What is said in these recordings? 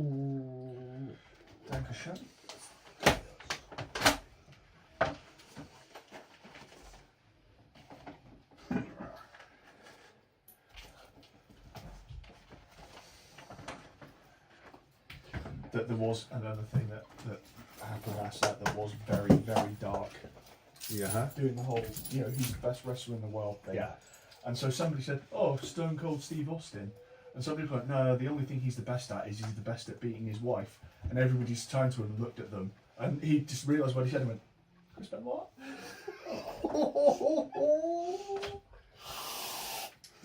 Ooh. Dankeschön. There was another thing that happened last night that was very, very dark. Yeah. Doing the whole, he's the best wrestler in the world thing. Yeah. And so somebody said, oh, Stone Cold Steve Austin. And somebody was like, no, the only thing he's the best at is he's the best at beating his wife. And everybody just turned to him and looked at them. And he just realised what he said and went, Chris Benoit?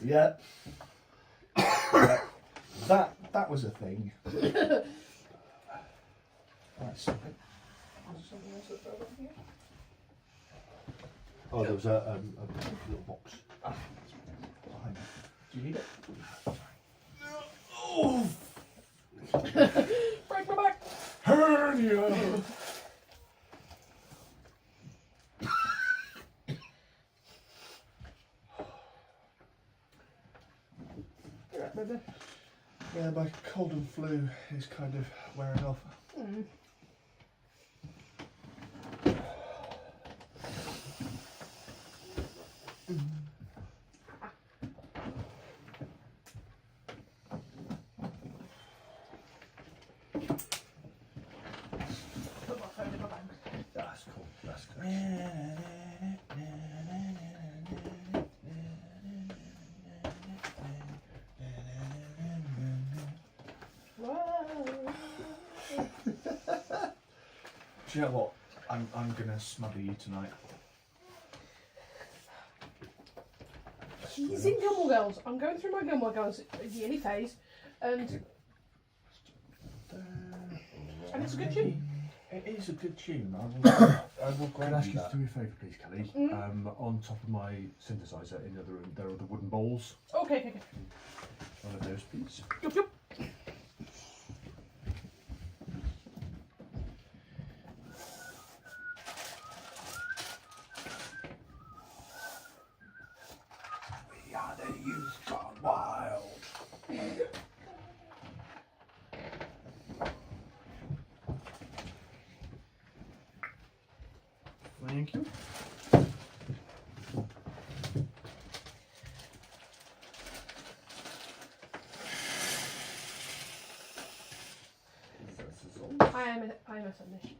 Yeah. That was a thing. Right, something. Was there something else that fell up here? Oh, there was a little box. Ah, behind me. Do you need it? Oh! Break my back! Hernia! Yeah, my cold and flu is kind of wearing off. Mm. Put my phone in my bag. That's cool, that's good. Do you know what? I'm gonna smother you tonight. Teasing Gilmore Girls. I'm going through my Gilmore Girls yearly phase, and it's a good tune. It is a good tune. I will Can I grant ask you you to that. do me a favour, please, Kelly? Mm. On top of my synthesizer in the other room, there are the wooden bowls. Okay. One of those, please. Yup. We are the youth gone wild. Thank you. I am a submission.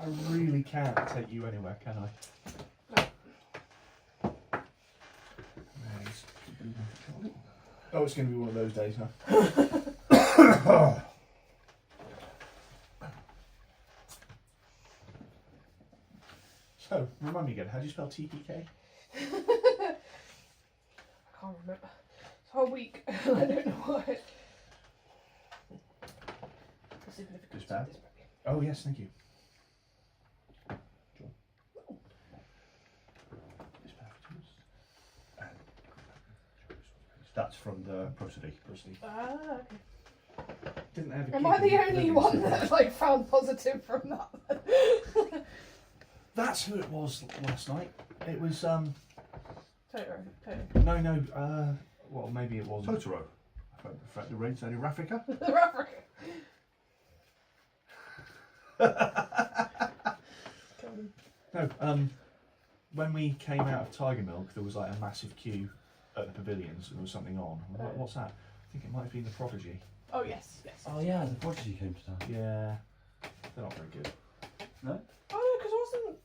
I really can't take you anywhere, can I? Oh, it's going to be one of those days, huh? So, remind me again, how do you spell TPK? I can't remember. It's a whole week. I don't know why. The significance Just bad? of this baby. Oh, yes, thank you. That's from the prosody. Ah, okay. Didn't have a Am kid I the in only pregnancy. one that found positive from that? That's who it was last night. It was, Totoro. no, well, maybe it wasn't. Totoro. I found the fact the rain's only Raffica. No, when we came out of Tiger Milk, there was like a massive queue at the pavilions and there was something on. I'm like, what's that? I think it might have been the Prodigy. Oh, yes. Oh yeah, the Prodigy came to town. Yeah, they're not very good. No? Oh, no, because I wasn't...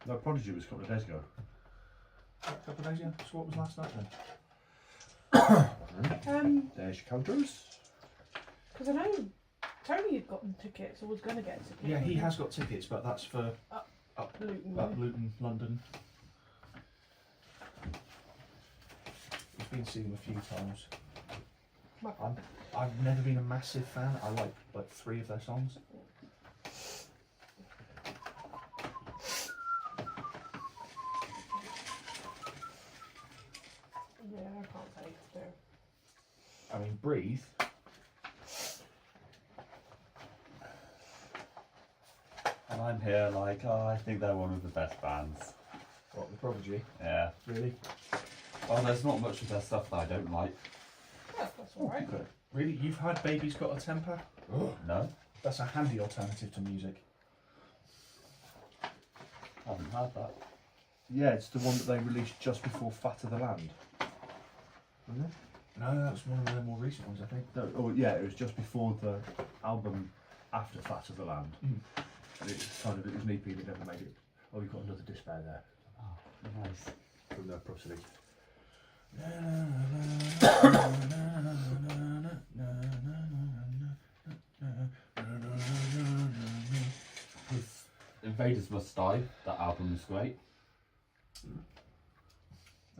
No, Prodigy was a couple of days ago. A couple of days ago? So what was last night then? There's your counters. Because I know Tony had gotten tickets or was going to get tickets. Yeah, he has got tickets, but that's for Luton. London. He's been seeing them a few times. I've never been a massive fan. I like 3 of their songs. Yeah, I can't say. No. I mean, Breathe. And I'm here like, oh, I think they're one of the best bands. What, the Prodigy? Yeah. Really? Oh, there's not much of their stuff that I don't like. Yeah, that's alright. Good. Really? You've had Baby's Got a Temper? No, That's a handy alternative to music. I haven't had that. Yeah, it's the one that they released just before Fat of the Land. Wasn't it? No, that's one of the more recent ones, I think. No, oh yeah, it was just before the album after Fat of the Land. Mm. And it was an EP that never made it. Oh, you've got another Despair there Oh, nice. from the Prosody. With Invaders Must Die, that album was great.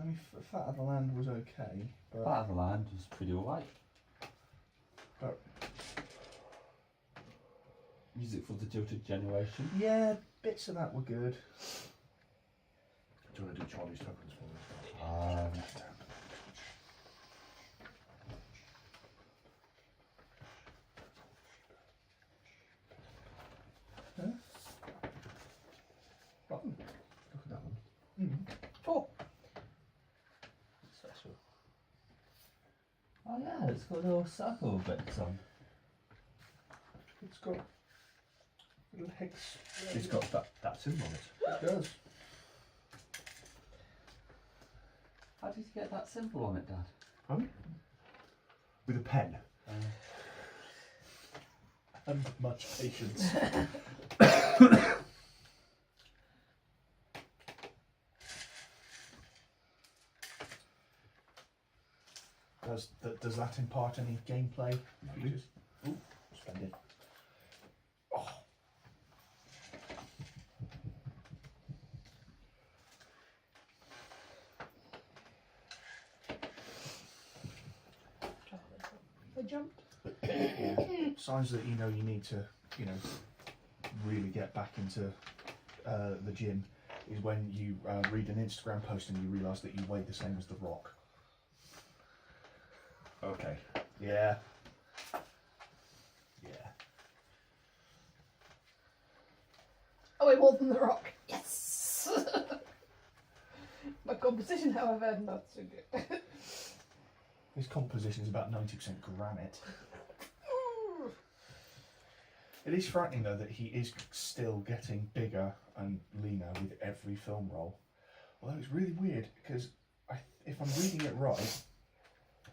I mean, Fat of the Land was okay, but Fat of the Land was pretty alright. But- Music for the Jilted Generation. yeah, bits of that were good. Do you want to do Charlie's Tokens for me? Oh, Look at that one. mm. Oh, Special. Oh yeah, it's got little circle bits on. It's got little hex. It's got that symbol on it. It does. How did you get that symbol on it, Dad? Pardon? With a pen. And much patience. Does that impart any gameplay features? Ooh, splendid. Oh. I jumped. Yeah. Signs that you know you need to, really get back into the gym is when you read an Instagram post and you realise that you weigh the same as The Rock. Okay. Yeah. Yeah. Oh, wait, more than The Rock. Yes! My composition, however, not so good. His composition is about 90% granite. It is frightening though that he is still getting bigger and leaner with every film role. Although it's really weird because if I'm reading it right,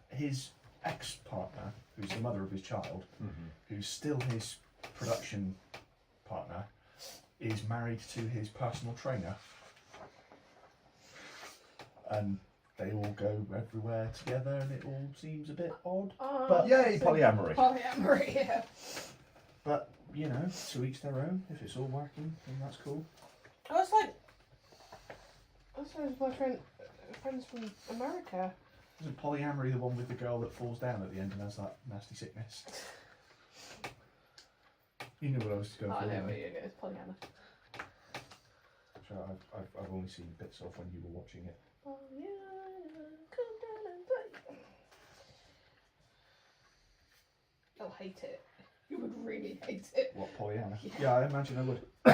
his ex-partner, who's the mother of his child, who's still his production partner, is married to his personal trainer. And they all go everywhere together and it all seems a bit odd. But Yay, polyamory. polyamory, yeah. But, to each their own. If it's all working, then that's cool. I was like, my friends from America. Isn't polyamory the one with the girl that falls down at the end and has that nasty sickness? You knew what I was going for. I know didn't what you? you know, it's polyana. So I've only seen bits of when you were watching it. Polyana, come down and play. I'll hate it. You would really hate it. What, Pollyanna? Yeah. Yeah, I imagine I would. I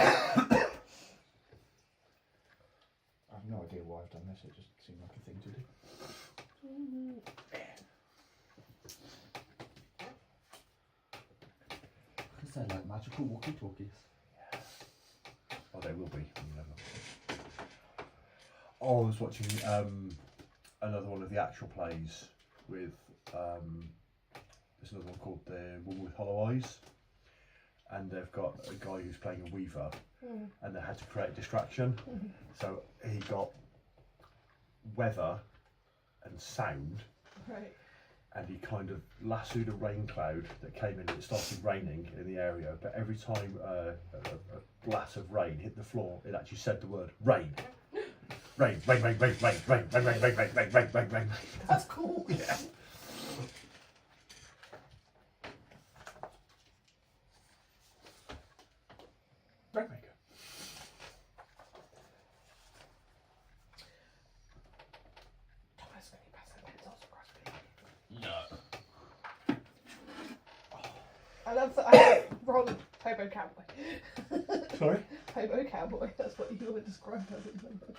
have no idea why I've done this, it just seemed like a thing to do. Because they're like magical walkie-talkies. Oh, they will be. Oh, I was watching another one of the actual plays with there's another one called The Woman with Hollow Eyes, and they've got a guy who's playing a weaver, and they had to create a distraction, so he got weather and sound, Right. and he kind of lassoed a rain cloud that came in and it started raining in the area, but every time a glass of rain hit the floor, it actually said the word rain. Rain, rain, rain, rain, rain, rain, rain, rain, rain, rain, rain, rain, rain, rain. That's cool. Yeah. Rainmaker. Thomas, can you pass the pencils across me? No. I love that I rolled Hobo Cowboy. Sorry? Hobo Cowboy, that's what you were described as in the book.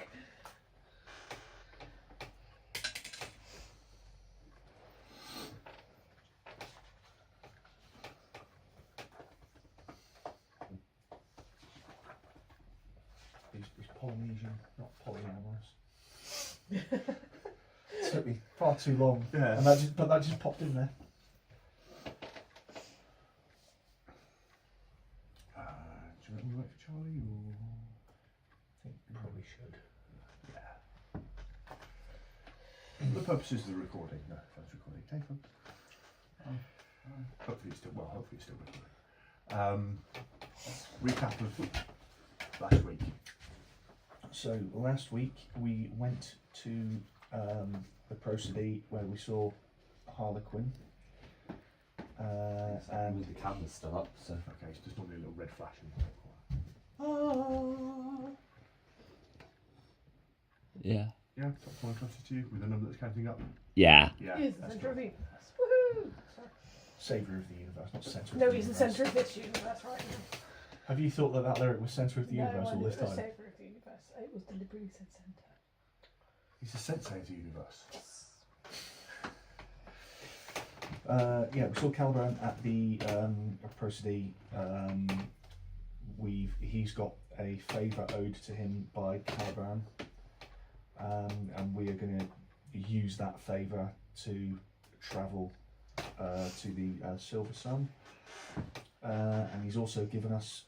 Polynesian, not polyamorous. It took me far too long. Yeah. And that just popped in there. Do you want to wait for Charlie or? I think we probably should. Yeah. For the purposes of the recording, no, that's recording. Hey, folks. Hopefully it's still recording. Recap of last week. So last week we went to the Prosody where we saw Harlequin. And the camera's still up, so Okay, so there's normally a little red flash in yeah. Yeah, top 5 closest to you with a number that's counting up. Yeah. Yeah, He is the that's centre of good. the universe. Woohoo! Sorry. Saviour of the universe, not centre of No, the he's the universe. centre of this universe right now. Have you thought that lyric was centre of the No, universe I all knew this it was time? saviour of the universe. It was deliberately said centre. He's the sensei of the universe. Yeah, we saw Caliban at the Prosody. He's got a favour owed to him by Caliban, and we are going to use that favour to travel to the Silver Sun. And he's also given us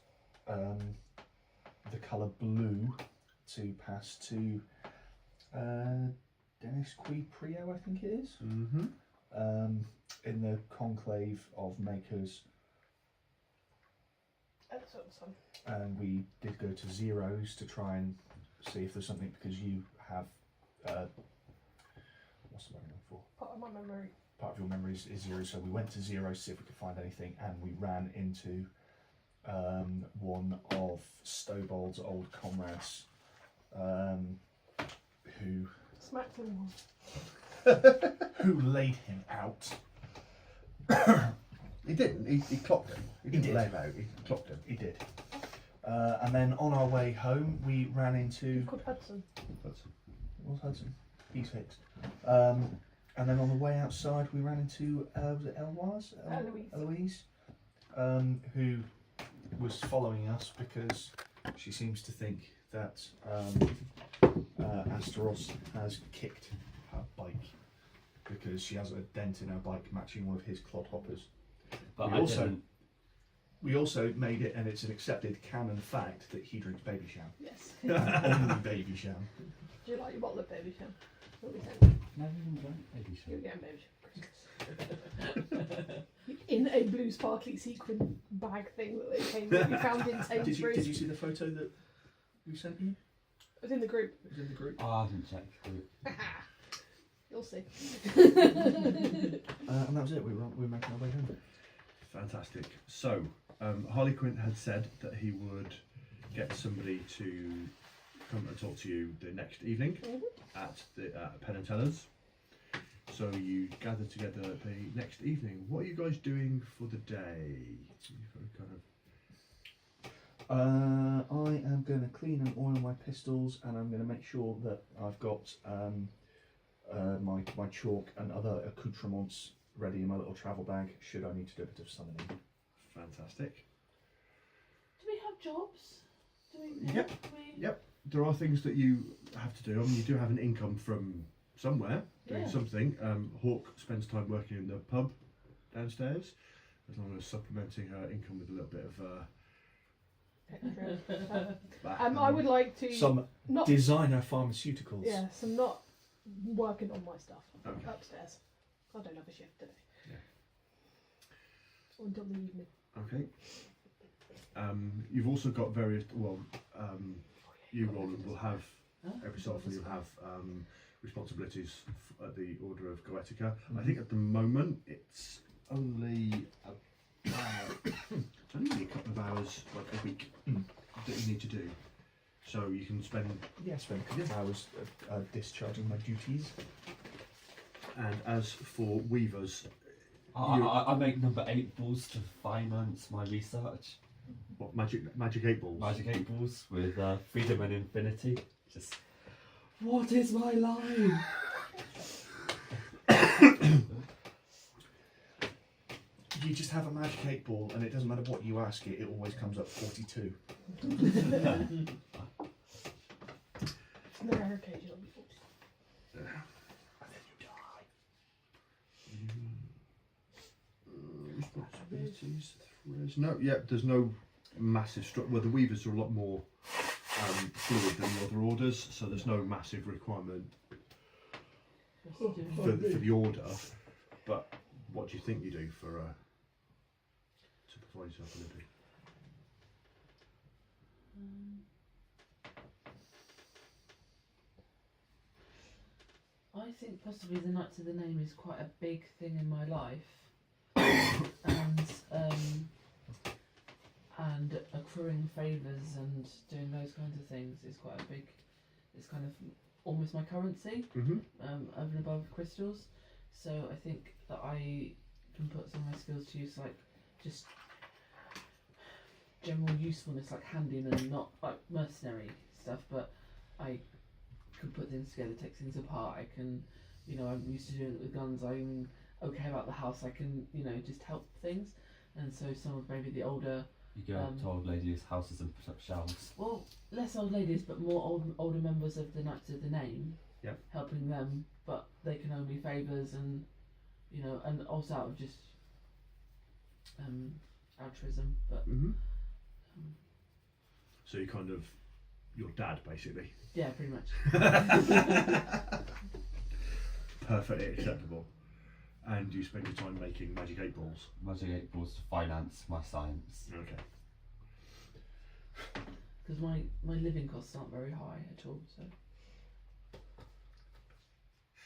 the colour blue to pass to Dennis Qui Prio, I think it is. Mm-hmm. In the conclave of makers, Excellent son. and we did go to zeros to try and see if there's something, because you have what's the word I'm looking for? Part of my memory. Part of your memory is zero, so we went to zero to see if we could find anything, and we ran into one of Stobold's old comrades, who Smacked him one. laid him out. He didn't. He clocked him. He didn't did. lay him out. He clocked him. He did. And then on our way home, we ran into. He's called Hudson. What's Hudson? He's fixed. And then on the way outside, we ran into was it Eloise? Eloise. Who was following us because she seems to think that Asteros has kicked her bike because she has a dent in her bike matching one of his clodhoppers. But We also made it, and it's an accepted canon fact, that he drinks baby sham. Yes. Only baby sham. Do you like your bottle of baby sham? What we said. No, we didn't drink baby You're shit. getting baby sham. In a blue sparkly sequin bag thing that they came that we found in Sainsbury's. Did you see the photo that we sent you? It was in the group. It was in the group. Oh, I haven't checked the group. You'll see. And that was it. We were making our way home. Fantastic. So, Harley Quinn had said that he would get somebody to come and talk to you the next evening at the Penn and Teller's. So you gather together the next evening. What are you guys doing for the day? I am going to clean and oil my pistols, and I'm going to make sure that I've got my chalk and other accoutrements ready in my little travel bag should I need to do a bit of summoning. Fantastic. Do we have jobs? Do we? Yep. Do we... Yep. There are things that you have to do. I mean, you do have an income from somewhere doing Yeah. something. Hawk spends time working in the pub downstairs, as long as supplementing her income with a little bit of Extra. that. I would like to Some not. designer pharmaceuticals. Yeah, some not working on my stuff Okay. upstairs. I don't have a shift today. Yeah. Until the evening. Okay. You've also got various. You Roland will have every so often you'll have responsibilities at the Order of Goetica. I think at the moment it's only it's only a couple of hours, like a week, that you need to do. So you can spend. Yeah, spend a couple of hours discharging my duties. And as for weavers, I make number 8 balls to finance my research. what magic 8 balls? Magic 8 balls with freedom and infinity. Just, what is my line? You just have a magic 8 ball, and it doesn't matter what you ask it, it always comes up 42. The rare occasion I'll be fortunate. And then you die. Responsibilities. No, yeah, there's no massive structure. Well, the Weavers are a lot more fluid than the other orders, so there's no massive requirement for the order. But what do you think you do for to provide yourself a living? I think possibly the Knights of the Name is quite a big thing in my life, and accruing favours and doing those kinds of things is quite a big. It's kind of almost my currency, over and above crystals. So I think that I can put some of my skills to use, like just general usefulness, like handyman, not like mercenary stuff, but I can put things together, take things apart. I can, I'm used to doing it with guns. I'm okay about the house. I can, just help things. And so some of maybe the older. You go to old ladies' houses and put up shelves. Well, less old ladies, but more older members of the Knights of the Name. Yep. Helping Helping them, but they can owe me favours and, and also out of just altruism. But So you kind of your dad, basically. yeah, pretty much. Perfectly acceptable. And you spend your time making magic 8 balls. Magic 8 balls to finance my science. Okay. Because my living costs aren't very high at all. So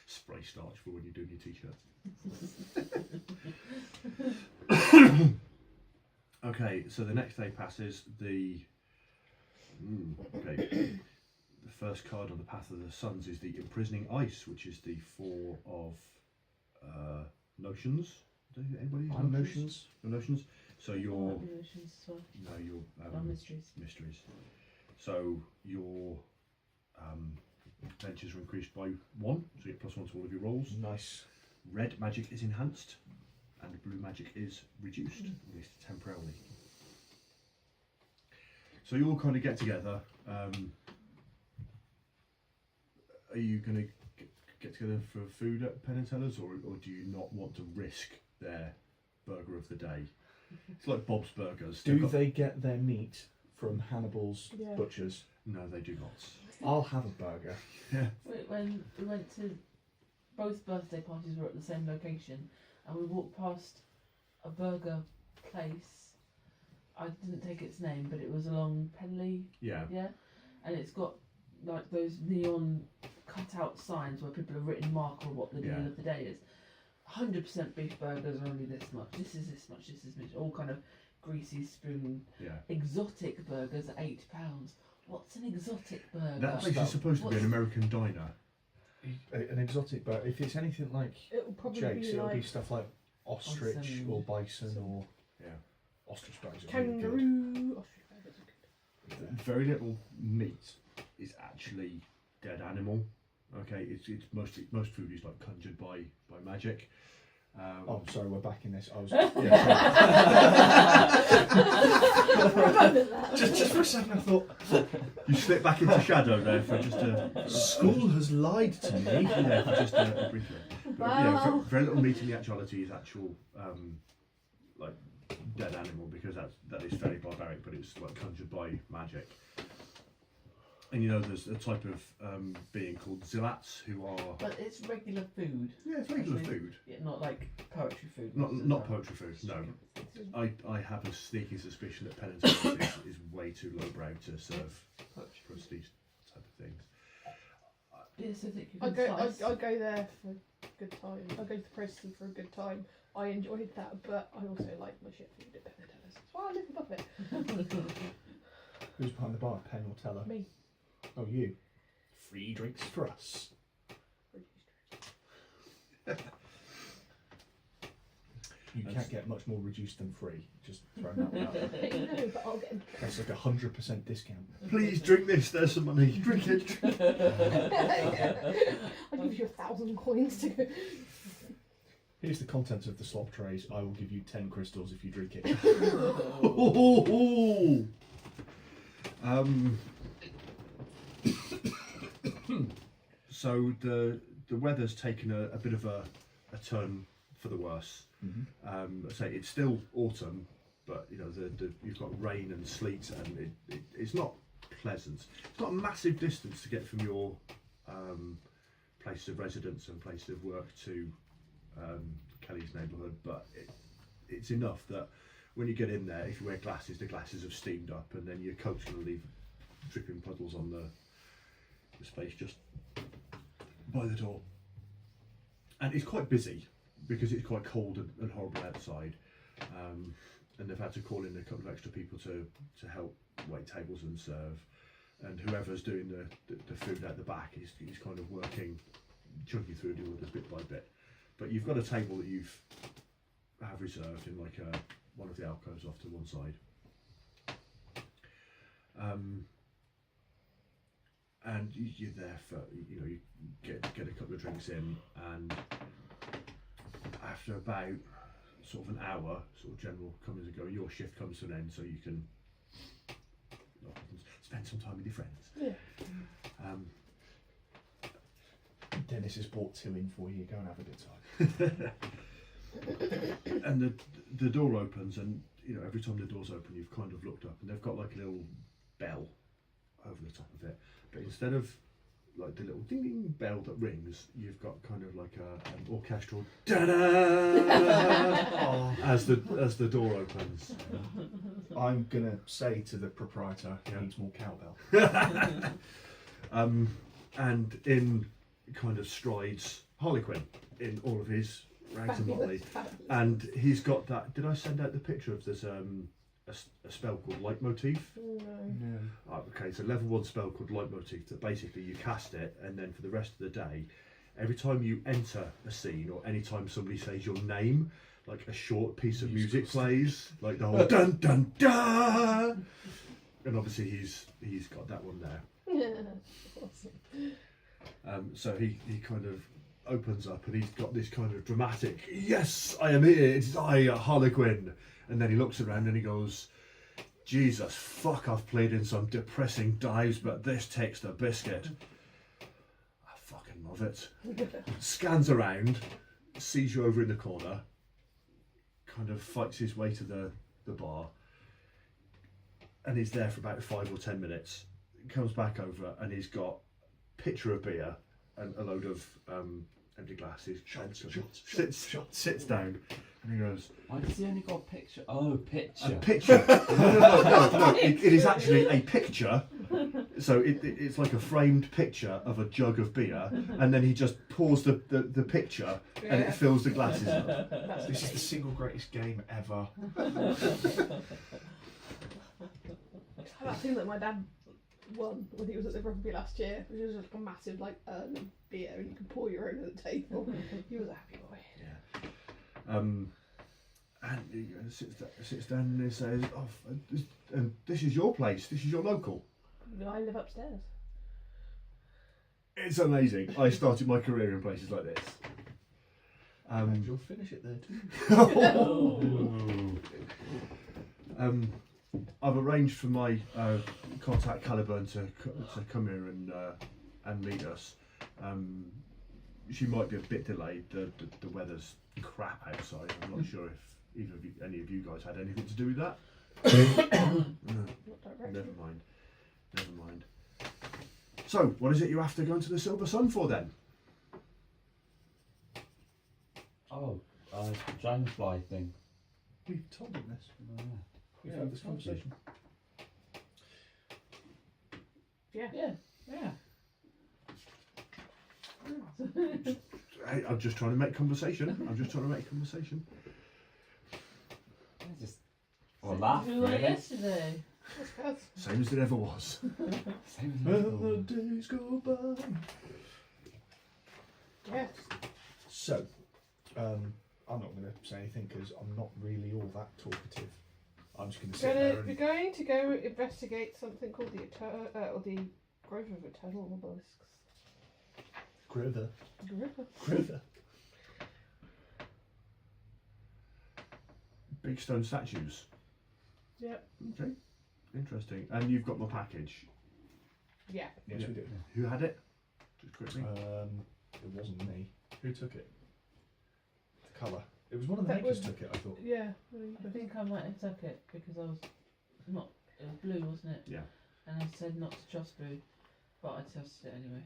Spray starch for when you're doing your t-shirts. Okay, so the next day passes. The first card on the Path of the Suns is the Imprisoning Ice, which is the 4 of notions. Anybody? Notions. Your notions. So your emotions as well. no, your Mysteries. mysteries. So your ventures are increased by 1, so you get +1 to all of your rolls. Nice. Red magic is enhanced, and blue magic is reduced, at least temporarily. So you all kind of get together. Are you going to get together for food at Penn and Teller's, or do you not want to risk their burger of the day? It's like Bob's Burgers. Do they get their meat from Hannibal's Yeah. butchers? No, they do not. I'll have a burger. When we went to both birthday parties, were at the same location, and we walked past a burger place. I didn't take its name, but it was along Penley. Yeah. Yeah, and it's got like those neon cut-out signs where people have written mark on what the deal Yeah. of the day is. 100% beef burgers are only this much. This is this much. This is much. All kind of greasy spoon. Yeah. Exotic burgers at £8. What's an exotic burger? That place is supposed to be an American diner. An exotic burger. If it's anything like It'll probably Jake's, be it'll like be stuff like ostrich Bison. or bison or Yeah. ostrich burgers. are really good. kangaroo. Ostrich burgers are good. Very little meat is actually dead animal. Okay, it's mostly most food is like conjured by magic. Oh, sorry, we're back in this. I was just for a second. I thought You slip back into shadow there for just a school has lied to me. yeah, for just a brief bit. But, yeah, Wow. very little meat in the actuality is actual like dead animal, because that is fairly barbaric, but it's like conjured by magic. And there's a type of being called Zilats who are But it's regular food. yeah, it's regular Actually, food, Yeah, not like poetry food. not poetry food. No, I have a sneaking suspicion that Penn and Teller's is way too lowbrow to serve prestige type of things. Yeah, so that you I can go slice. there for a good time. I go to Preston for a good time. I enjoyed that, but I also like my shit food at Penn and Teller's. That's why I live above it. Who's behind the bar? Penn or Teller? Me. Oh, you. Free drinks for us. You can't get much more reduced than free. Just throwing that one out there. No, but I'll get them. That's like 100% discount. Please drink this. There's some money. Drink it. I'll give you 1,000 coins to go. Here's the contents of the slop trays. I will give you 10 crystals if you drink it. So the weather's taken a bit of a turn for the worse. Say it's still autumn, but you know you've got rain and sleet, and it's not pleasant. It's not a massive distance to get from your place of residence and place of work to Kelly's neighbourhood, but it's enough that when you get in there, if you wear glasses, the glasses have steamed up, and then your coat's going to leave dripping puddles on the space just by the door. And it's quite busy because it's quite cold and horrible outside, and they've had to call in a couple of extra people to help wait tables and serve, and whoever's doing the food out the back is kind of working, chunking through the orders bit by bit. But you've got a table that have reserved in like one of the alcoves off to one side, and you're there for, you know, you get a couple of drinks in, and after about sort of an hour, sort of general comings and go, your shift comes to an end, so you can spend some time with your friends. Yeah. Dennis has brought 2 in for you. Go and have a good time. And the door opens, and you know, every time the door's open, you've kind of looked up, and they've got like a little bell over the top of it, but instead of like the little ding ding bell that rings, you've got kind of like an orchestral da-da as the door opens. I'm gonna say to the proprietor, he needs more cowbell. And in kind of strides Harlequin in all of his rags and motley, and he's got that. Did I send out the picture of there's a spell called Leitmotif? No. Okay, so level 1 spell called Leitmotif, that basically you cast it, and then for the rest of the day, every time you enter a scene or any time somebody says your name, like a short piece of music plays, like the whole dun dun dun, and obviously he's got that one there. Awesome. So he kind of opens up, and he's got this kind of dramatic, yes, I am here, it is I, Harlequin. And then he looks around and he goes, Jesus, fuck, I've played in some depressing dives, but this takes the biscuit. I fucking love it. Scans around, sees you over in the corner, kind of fights his way to the bar, and he's there for about 5 or 10 minutes. Comes back over, and he's got a pitcher of beer and a load of empty glasses. Sits down, and he goes, Why does he only got a picture? Oh, picture. a picture. No. It is actually a picture. So it's like a framed picture of a jug of beer, and then he just pours the picture, and it fills the glasses up. This is the single greatest game ever. That thing that my dad won when he was at the rugby last year, which was like a massive like urn of beer, and you can pour your own at the table. He was a happy boy. Yeah. And he sits down and he says, "Oh, this is your place. This is your local." I live upstairs. It's amazing. I started my career in places like this. And you'll finish it there too. I've arranged for my contact Caliburn to come here and meet us. She might be a bit delayed. The weather's crap outside. I'm not sure if any of you guys had anything to do with that. Not directly. Never mind. So, what is it you're after going to the Silver Sun for then? Oh, dragonfly thing. We've told him this. We've Yeah, had this told you. conversation. Yeah. Hey, I'm just trying to make conversation. Just or laugh, We were really. yesterday. That's good. Same as it ever was. Same as When usual. the days go by. Yes. So, I'm not going to say anything because I'm not really all that talkative. I'm just going to sit there We're and going to go investigate something called the Grove of Eternal Obelisks. Grover. Grover. Grover. Big stone statues. Yep. Okay, interesting. And you've got my package. Yeah. Yes, we do. Who had it? Just quickly. It wasn't me. Who took it? The colour. It was one of the That makers was- took it, I thought. Yeah. I think I might have took it because I was not. It was blue, wasn't it? Yeah. And I said not to trust blue, but I trusted it anyway.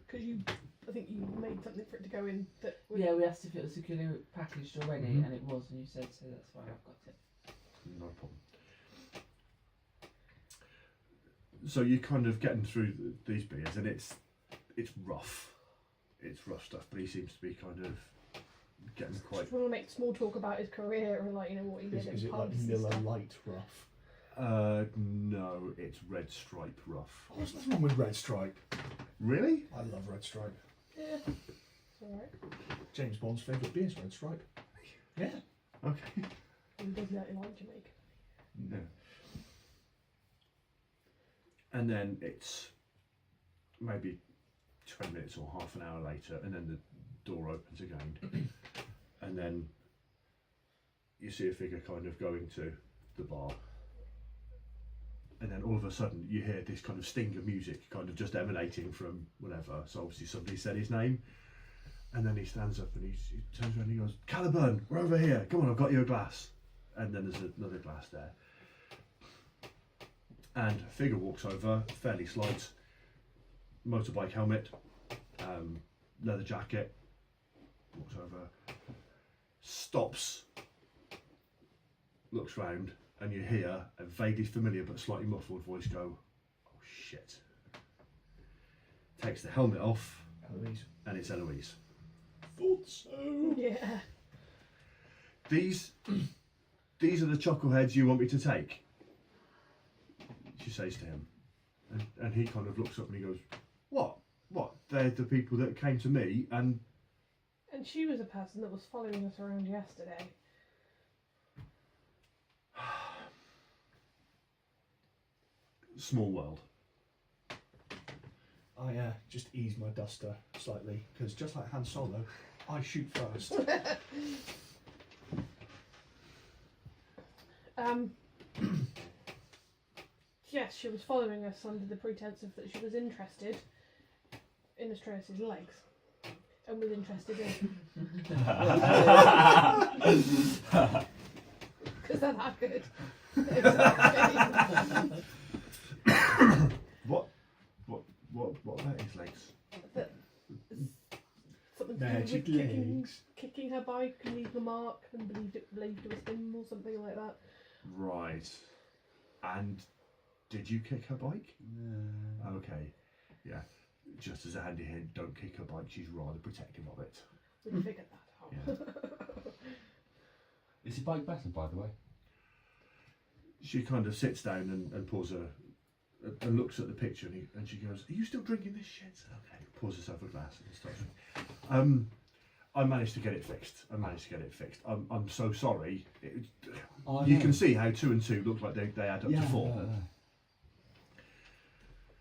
Because I think you made something for it to go in that. Yeah, we asked if it was securely packaged already, Mhm. and it was, and you said so. That's why I've got it. No problem. So you're kind of getting through these beers, and it's rough. It's rough stuff, but he seems to be kind of getting quite. Just want to make small talk about his career and like what he did Is in it like pubs and Miller stuff. Light rough? No, it's Red Stripe rough. Oh, there's nothing wrong with Red Stripe. Really? I love Red Stripe. Yeah, it's alright. James Bond's favourite beer is Red Stripe. Yeah. Okay. He doesn't actually like Jamaica. No. And then it's maybe 20 minutes or half an hour later, and then the door opens again, and then you see a figure kind of going to the bar, and then all of a sudden you hear this kind of sting of music kind of just emanating from whatever. So obviously somebody said his name, and then he stands up and he turns around and he goes, "Caliburn, we're over here. Come on, I've got you a glass." And then there's another glass there. And a figure walks over, fairly slight, motorbike helmet, leather jacket, walks over, stops, looks round, and you hear a vaguely familiar but slightly muffled voice go, "Oh shit." Takes the helmet off, Eloise. and it's Eloise. Thought so. Yeah. These are the chuckleheads you want me to take? She says to him. And he kind of looks up and he goes, What? They're the people that came to me and And she was a person that was following us around yesterday. small world. I just ease my duster slightly, because just like Han Solo, I shoot first. Yes, she was following us under the pretense of that she was interested in Astraeus' legs. And was interested in. Because they're that good. What about his legs? Something to do Magic with legs. kicking her bike and leaving a mark and believed it was him or something like that. Right. And did you kick her bike? No. Okay. Yeah. Just as a handy hint, don't kick her bike, she's rather protective of it. We figured that out. Yeah. Is your bike better, by the way? She kind of sits down and pours and looks at the picture and she goes, "Are you still drinking this shit?" Okay. Pours herself a glass and starts drinking. I managed to get it fixed. I'm so sorry. Oh, You no. can see how 2 and 2 look like they add up to 4.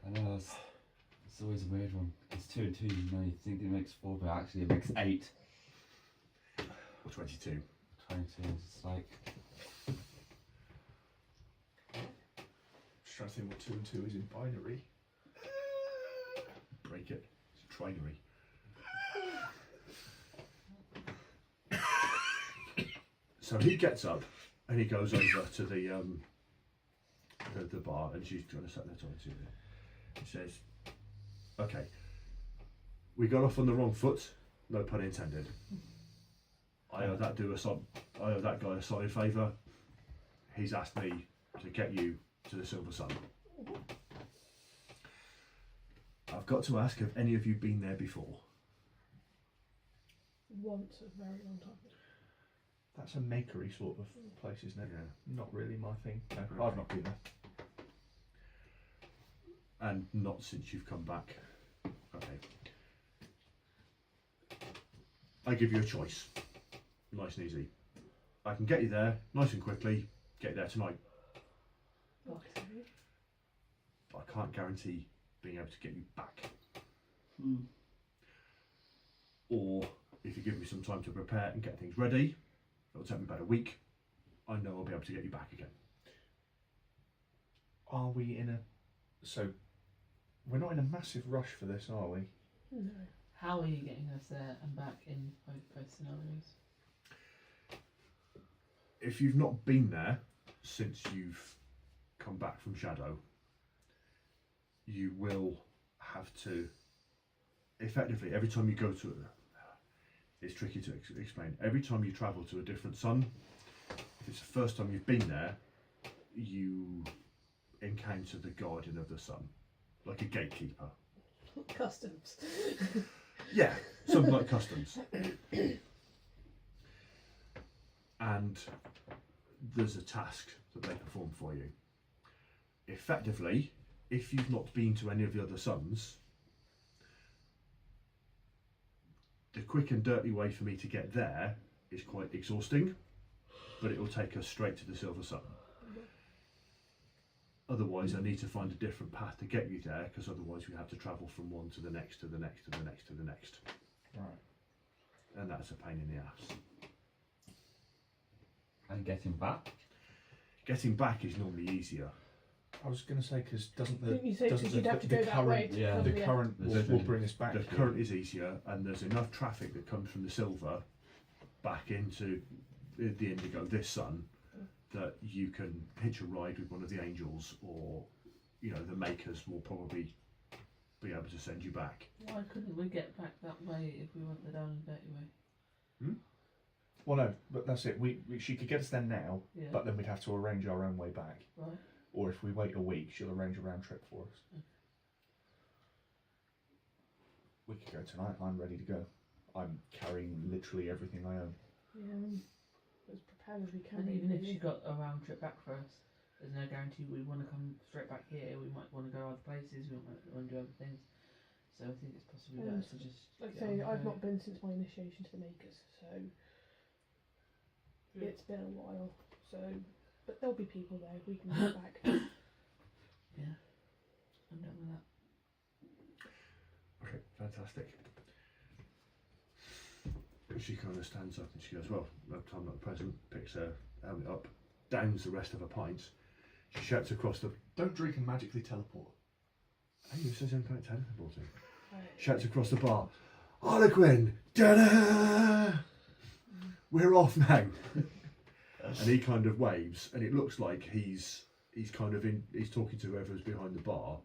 I know, it's always a weird one. It's 2 and 2, you know, you think it makes 4, but actually it makes 8. Or 22. 22, it's like, Just trying to think what 2 and 2 is in binary. Break it. It's a trinary. So he gets up and he goes over to the bar, and she's going to sit there talking to him. He says, "Okay, we got off on the wrong foot. No pun intended. I owe that guy a solid favour. He's asked me to get you to the Silver Sun. I've got to ask, have any of you been there before?" Once a very long time. That's a makery sort of place, isn't it? Yeah. Not really my thing. No, Okay. I've not been there. And not since you've come back. Okay. I give you a choice. Nice and easy. I can get you there nice and quickly, get you there tonight. Okay. But I can't guarantee being able to get you back. Or if you give me some time to prepare and get things ready, it'll take me about a week. I know I'll be able to get you back again. Are we in a... So, We're not in a massive rush for this, are we? No. How are you getting us there and back in both scenarios? If you've not been there since you've come back from Shadow, you will have to effectively, every time you go to it's tricky to explain. Every time you travel to a different sun, if it's the first time you've been there, you encounter the guardian of the sun, like a gatekeeper. Customs. Yeah, something like customs. And there's a task that they perform for you. Effectively, if you've not been to any of the other suns, the quick and dirty way for me to get there is quite exhausting, but it will take us straight to the Silver Sun. Otherwise, I need to find a different path to get you there, because otherwise we have to travel from one to the next, to the next, to the next, to the next. Right. And that's a pain in the ass. And getting back? Getting back is normally easier. I was going to say, because doesn't the Didn't you say doesn't because you'd have to go that current, way? to yeah, come the here? current There's will a- bring us back? The here. current is easier, and there's enough traffic that comes from the Silver back into the Indigo, this sun, that you can hitch a ride with one of the angels, or the makers will probably be able to send you back. Why couldn't we get back that way if we went the down and dirty way? Well, no, but that's it. She could get us there now, Yeah. but then we'd have to arrange our own way back. Right. Or if we wait a week, she'll arrange a round trip for us. We could go tonight. I'm ready to go. I'm carrying literally everything I own. Yeah. As prepared as we can And be. even if really. she got a round trip back for us, there's no guarantee we want to come straight back here. We might want to go other places. We might want to do other things. So I think it's possibly better to just. Like I get say, on the I've go. not been since my initiation to the makers, so it's been a while. So, but there'll be people there. We can go back. Yeah. I'm done with that. Okay, fantastic. She kind of stands up and she goes, well, no time like the present, picks her helmet up, downs the rest of her pints. She shouts across the... Don't drink and magically teleport. Hey, you said something like teleporting. Right. Shouts across the bar, Harlequin, da-da! We're off now. And he kind of waves, and it looks like he's kind of he's talking to whoever's behind the bar,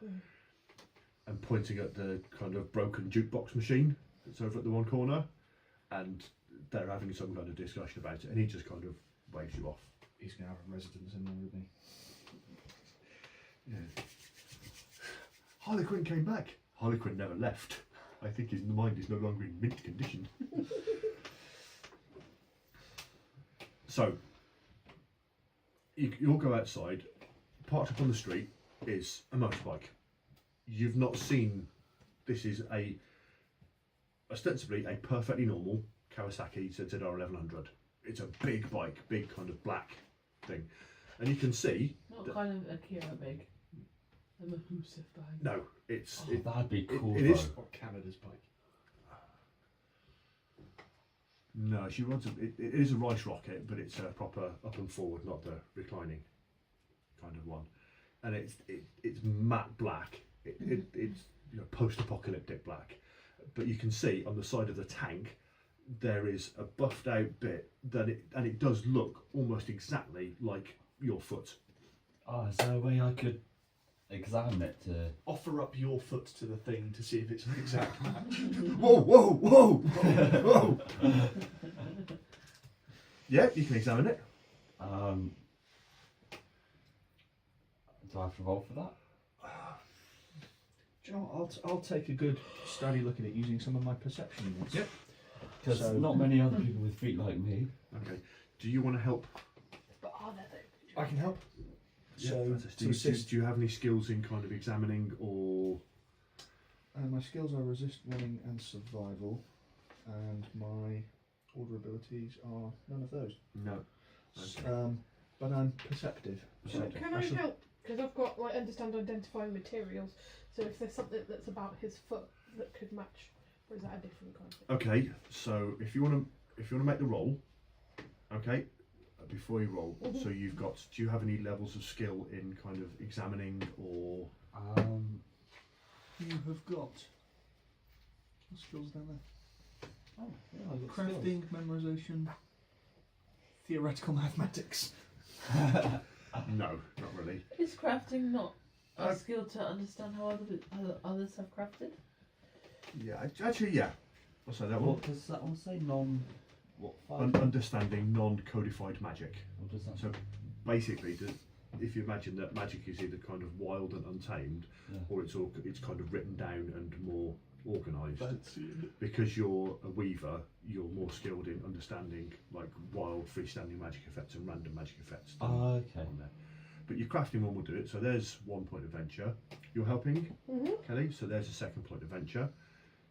and pointing at the kind of broken jukebox machine that's over at the one corner, and they're having some kind of discussion about it, and he just kind of waves you off. He's going to have a residence in there with me. Yeah. Harlequin came back. Harlequin never left. I think his mind is no longer in mint condition. So, you'll go outside. Parked up on the street is a motorbike. You've not seen. This is ostensibly a perfectly normal Kawasaki ZR 1100. It's a big bike, big kind of black thing, and you can see. Not kind of Akira big. The Mahusa bag. No, it's Oh, that'd be cool. it is. Or Canada's bike. No, she runs it is a rice rocket, but it's a proper up and forward, not the reclining kind of one. And it's matte black. It's post-apocalyptic black. But you can see on the side of the tank there is a buffed out bit and it does look almost exactly like your foot. Oh, is there a way I could examine it to... Offer up your foot to the thing to see if it's an exact match. Whoa, whoa, whoa, whoa! Yeah, you can examine it. Do I have to roll for that? Do you know what? I'll take a good steady look at it using some of my perception units. Yep. Because So- not many other people with feet like me. Okay. Do you want to help? But are there though? I can help. Yeah, So, fantastic. to assist, do you have any skills in kind of examining or? my skills are resist, running, and survival, and my order abilities are none of those. No. Okay. But I'm perceptive. So Okay. can I help? Because I've got understand identifying materials. So if there's something that's about his foot that could match, or is that a different kind of thing? Okay. So if you want to make the roll, okay, before you roll, so you've got. Do you have any levels of skill in kind of examining or? You have got. What skills down there? Oh, yeah, I've got Crafting, memorization, theoretical mathematics. No, not really. Is crafting not a Uh, skill to understand how others have crafted? Yeah, actually, yeah. I'll say that skills. one. What does that one say? Five? Understanding non-codified magic. What does that So basically, if you imagine that magic is either kind of wild and untamed, Yeah. or it's kind of written down and more organised. Fancy. Because you're a weaver, you're more skilled in understanding like wild freestanding magic effects and random magic effects. than Okay. on there. But your crafting one will do it. So there's 1 point of venture. You're helping, Kelly. So there's a 2nd point of venture.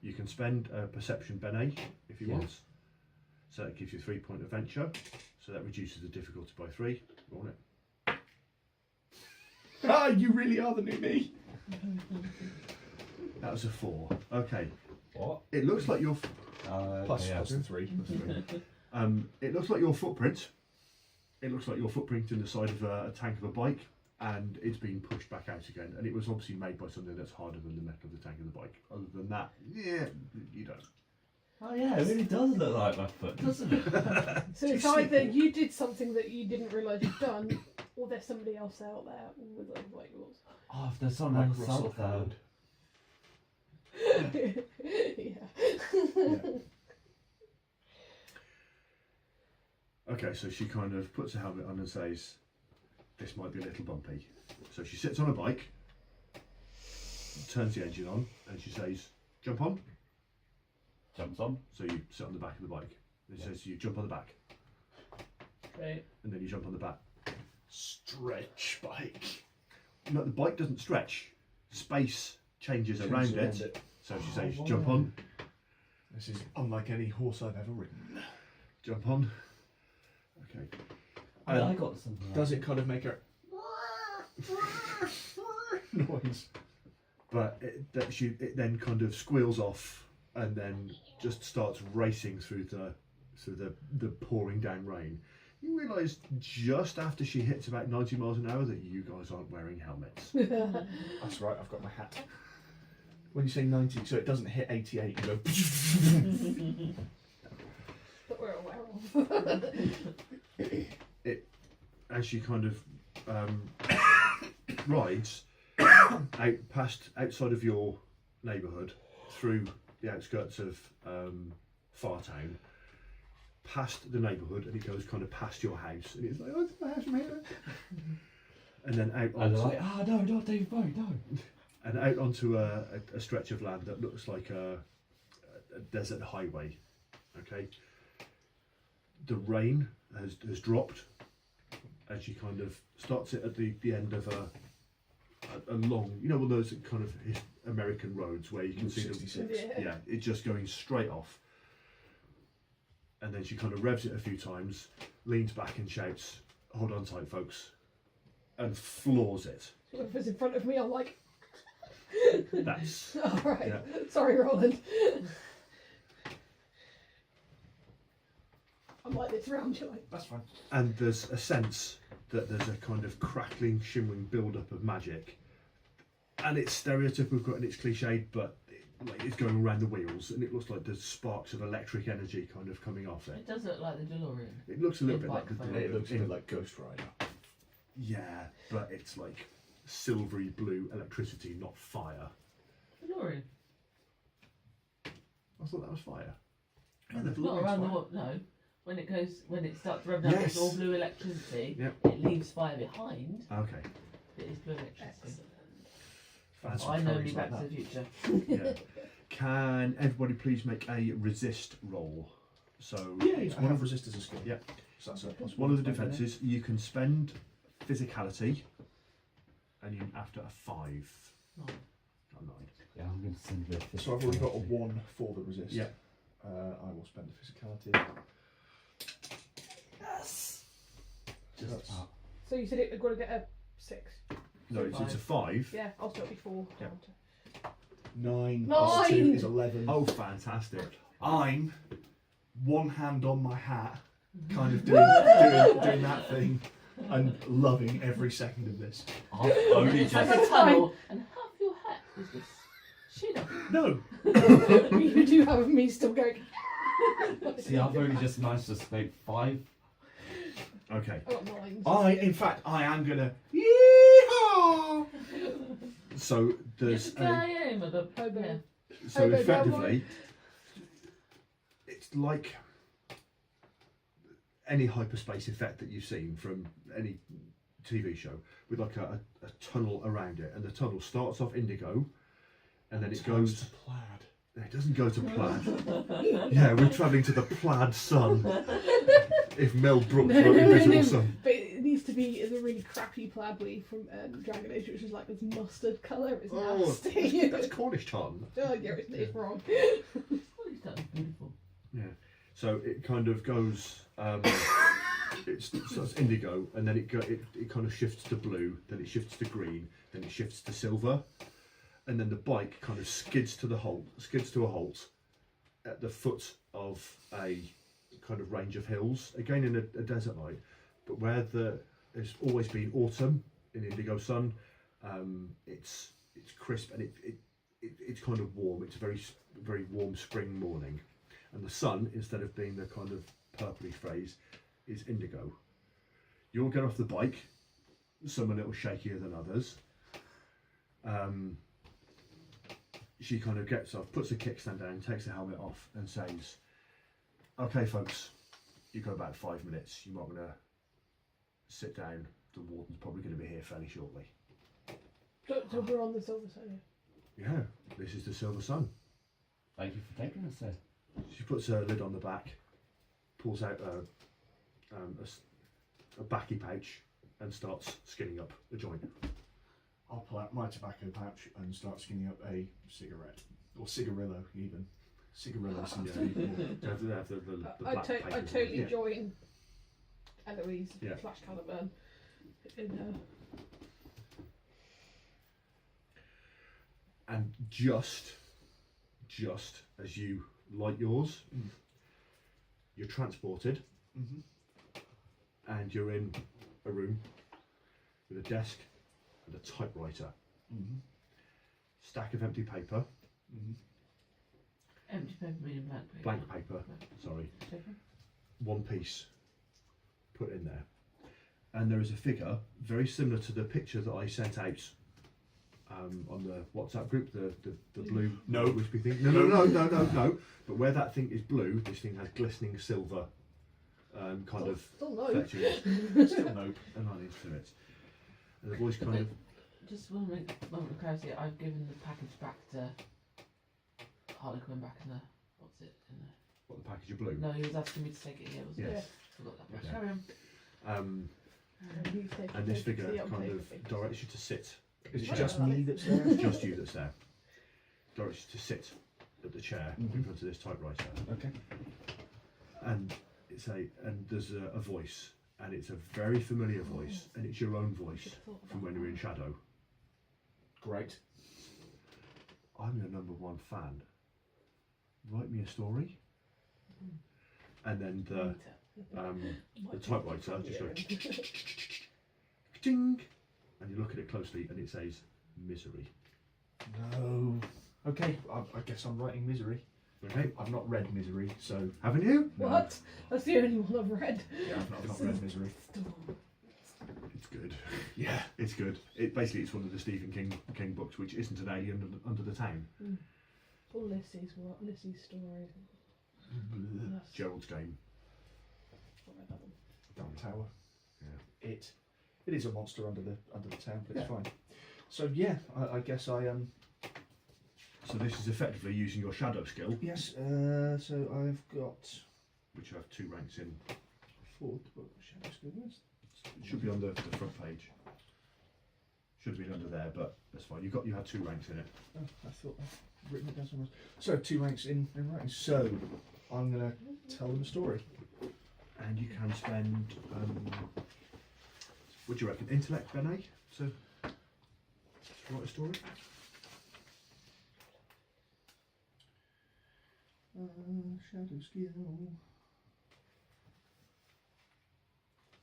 You can spend a perception benet if you Yeah. want. So that gives you 3 point of venture. So that reduces the difficulty by 3. Roll it. Ah, you really are the new me. That was a 4. Okay. What? It looks like your Plus yeah. the 3. it looks like your footprint. It looks like your footprint in the side of a tank of a bike, and it's been pushed back out again. And it was obviously made by something that's harder than the metal of the tank of the bike. Other than that, yeah, you don't. Oh yeah, it really does look like my foot, doesn't it? So it's either you did something that you didn't realise you'd done, or there's somebody else out there with a like yours. Oh, if there's someone Like else Russell out there. Howard. Yeah. Okay, so she kind of puts her helmet on and says, "This might be a little bumpy." So she sits on a bike, turns the engine on, and she says, "Jump on." Jumps on. So you sit on the back of the bike. And she says, "You jump on the back," Right. and then you jump on the back. Stretch bike. No, the bike doesn't stretch. Space changes around it. So she says, Oh, "Jump wow. on." This is unlike any horse I've ever ridden. Jump on. Okay. I got something. Does it kind of make a noise? But it then kind of squeals off and then just starts racing through the pouring down rain. You realise just after she hits about 90 miles an hour that you guys aren't wearing helmets. That's right, I've got my hat. When you say 90, so it doesn't hit 88, you go. That we're aware of. As she kind of rides outside of your neighbourhood, through the outskirts of Fartown, past the neighbourhood, and it goes kind of past your house, and it's like, "Oh, it's my house from here," and then out And onto, they're like, oh no, not David Bowie, no. and out onto a stretch of land that looks like a desert highway. Okay, the rain has dropped, and she kind of starts it at the end of a long, one of those kind of American roads where you can see the, 66. yeah, it's just going straight off. And then she kind of revs it a few times, leans back and shouts, "Hold on tight, folks," and floors it. So if it's in front of me, I'm like, That's alright. Yeah. Sorry, Roland. I'm like this round you like. That's fine. and there's a sense that there's a kind of crackling, shimmering build-up of magic, and it's stereotypical and it's cliched, but it's going around the wheels, and it looks like there's sparks of electric energy kind of coming off it. It does look like the DeLorean. It looks a little With bit like the bike DeLorean. It looks a bit like Ghost Rider. Yeah, but it's like silvery blue electricity, not fire. DeLorean. I thought that was fire. Yeah, the Not DeLorean's around the fine. world, no. When it starts revving up, Yes. it's all blue electricity. Yep. It leaves fire behind. Okay. It is blue electricity. Fancy I know curries me like Back to that. the Future. Yeah. Can everybody please make a resist roll? So Yeah, it's I one have of, resist as a skill. Yeah. So that's a plus one of the to my benefit. defences. You can spend physicality, and you after a 5. No. Not 9. Yeah, I'm going to send you a So I've already got a 1 for the resist. Yeah. I will spend the physicality. Yes. Just That's- about. So you said it got to get a 6. No, it's a 5. Yeah, I'll still be 4. Yeah. 9 plus 2 9! is 11. Oh, fantastic! I'm one hand on my hat, kind of doing that thing, and loving every second of this. I've only It's like just, a tunnel, and half your hat is this. Shut up. No. You do have me still going. See, I've only just managed to make 5. Okay. I got 9. In fact, I am gonna. Yeehaw! So there's Yippee-ki-yay, mother. Hobo. Yeah. so Hobo effectively, it's like any hyperspace effect that you've seen from any TV show with like a tunnel around it, and the tunnel starts off indigo, and then it goes. to plaid. It doesn't go to plaid. Yeah, we're travelling to the plaid sun. If Mel Brooks wrote Invisible Sun. But it needs to be the really crappy plaid weave from Dragon Age, which is like this mustard colour. It's nasty. That's Cornish tartan. Oh, yeah, it's wrong. Oh, that's beautiful. Yeah. So it kind of goes. So it's indigo, and then it kind of shifts to blue, then it shifts to green, then it shifts to silver, and then the bike kind of skids to a halt at the foot of a kind of range of hills, again in a desert light, but where there's always been autumn in indigo sun. It's crisp and it's kind of warm. It's a very warm spring morning, and the sun, instead of being the kind of purpley phrase, is indigo. You'll get off the bike, some a little shakier than others. She kind of gets off, puts the kickstand down, takes the helmet off, and says, "Okay, folks, you've got about 5 minutes. You might want to sit down. The warden's probably going to be here fairly shortly." So we're on the Silver Sun. Yeah, this is the Silver Sun. Thank you for taking us there. She puts her lid on the back, pulls out a backy pouch, and starts skinning up a joint. I'll pull out my tobacco pouch and start skinning up a cigarette. Or cigarillo, even. Cigarillo seems to be more. They have the I black paper. totally Yeah. join Eloise Yeah. / Caliburn in her. And just as you light yours, you're transported, Mm-hmm. and you're in a room with a desk and a typewriter, Mm-hmm. stack of empty paper, Mm-hmm. Empty paper meaning blank paper. blank paper, sorry, one piece put in there, and there is a figure very similar to the picture that I sent out on the WhatsApp group, the blue No. wispy thing. No. But where that thing is blue, this thing has glistening silver, kind of Still no. fetching Still no. and on into it. And the voice kind of, Just want to make a moment of clarity. I've given the package back to Harlequin back in the. What's it? In the, what, the package of blue? no, he was asking me to take it here, wasn't Yes. it? Forgot that. Yeah. Carry on. And this figure kind of directs you to sit. Is it Right. just me that's there? It's just you that's there. Directs you to sit at the chair in Mhm. front of this typewriter. Okay. And there's a voice, and it's a very familiar voice, and it's your own voice from when you were in Shadow. Great. I'm your #1 fan. Write me a story. And then the typewriter just goes ding, and you look at it closely, and it says misery. No. Okay, I guess I'm writing Misery. Okay, I've not read Misery, so haven't you? no. What? That's the only one I've read. Yeah, I've not read Misery. It's good. Yeah. It's good. It's one of the Stephen King books, which isn't an alien under the town. Or Lissy's story. That's Gerald's Game. not read that one. Down Tower. Yeah. It is a monster under the town, but it's Yeah. fine. So yeah, I guess I am. So this is effectively using your shadow skill, Yes. So I've got which you have 2 ranks in. 4 book shadow skills. It should be on the front page. Should have been under there, but that's fine. You had 2 ranks in it. Oh, I thought I'd written it down somewhere. So 2 ranks in writing. So I'm gonna tell them a story. And you can spend, what do you reckon, intellect, Benet, to write a story? Shadow skill.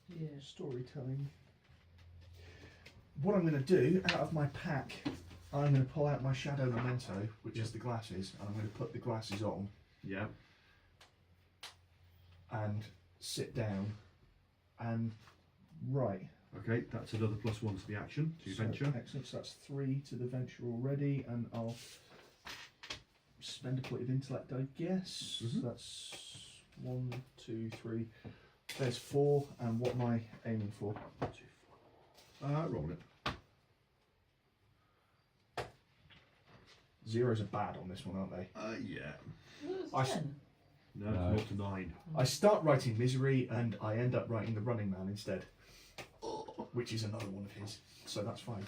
Yeah. Storytelling. What I'm going to do out of my pack I'm going to pull out my shadow memento, which is the glasses, and I'm going to put the glasses on Yeah. and sit down and write. Okay, that's another +1 to the action, to your venture. Excellent. So that's 3 to the venture already, and I'll spend a point of intellect, I guess. Mhm. That's 1, 2, 3. There's 4, and what am I aiming for? Roll it. Zeros are bad on this one, aren't they? Yeah. No, it's I s- 10. No, No. it's 0 to 9. I start writing misery, and I end up writing the running man instead, which is another one of his. So that's fine.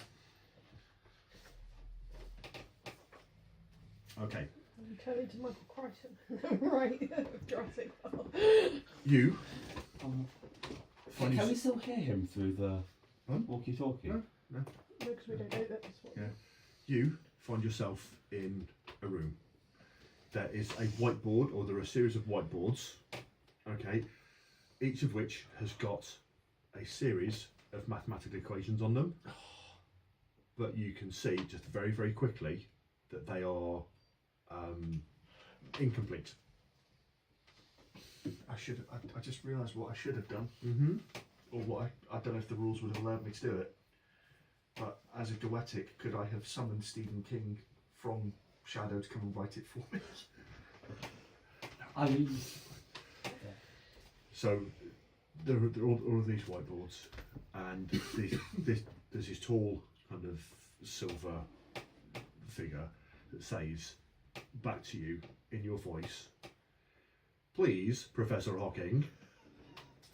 Okay. You turn into Michael Crichton. Right. Jurassic Park. You Can find we still hear him through the Huh? walkie-talkie? No. No, because we don't know that. That's what. Yeah. You find yourself in a room. There is a whiteboard, or there are a series of whiteboards, okay, each of which has got a series of mathematical equations on them. But you can see just very, very quickly that they are incomplete. I just realised what I should have done, Mm-hmm. or what I don't know if the rules would have allowed me to do it. But as a Goetic, could I have summoned Stephen King from Shadow to come and write it for me? I mean, So there are all of these whiteboards, and there's this tall kind of silver figure that says back to you in your voice, "Please, Professor Hawking,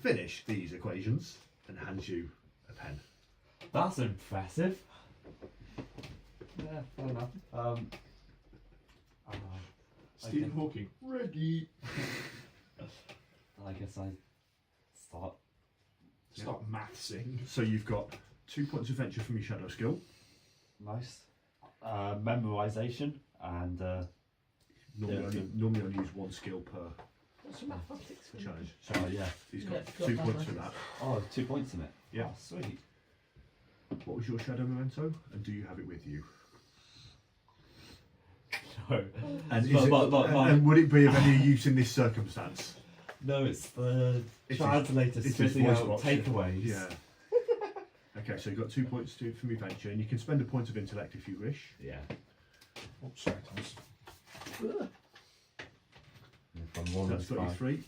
finish these equations," and hands you a pen. that's impressive. Yeah, fair enough. Stephen Okay. Hawking, ready. I guess I start. Start mathsing. So you've got 2 points of venture from your shadow skill. Nice. Memorization and Normally only use 1 skill per What's the mathematics? challenge. So yeah. he's Yeah, got it's got 2 points for that. mathematics. Oh, 2 points in it. Yeah. Oh, sweet. What was your shadow memento, and do you have it with you? No. And, But- and would it be of any use in this circumstance? No, it's the It's translator his spitting voice out box, takeaways. Yeah. Okay, so you've got 2 points from your venture, and you can spend a point of intellect if you wish. Yeah. Oh, sorry, Thomas. If I'm rolling That's 33.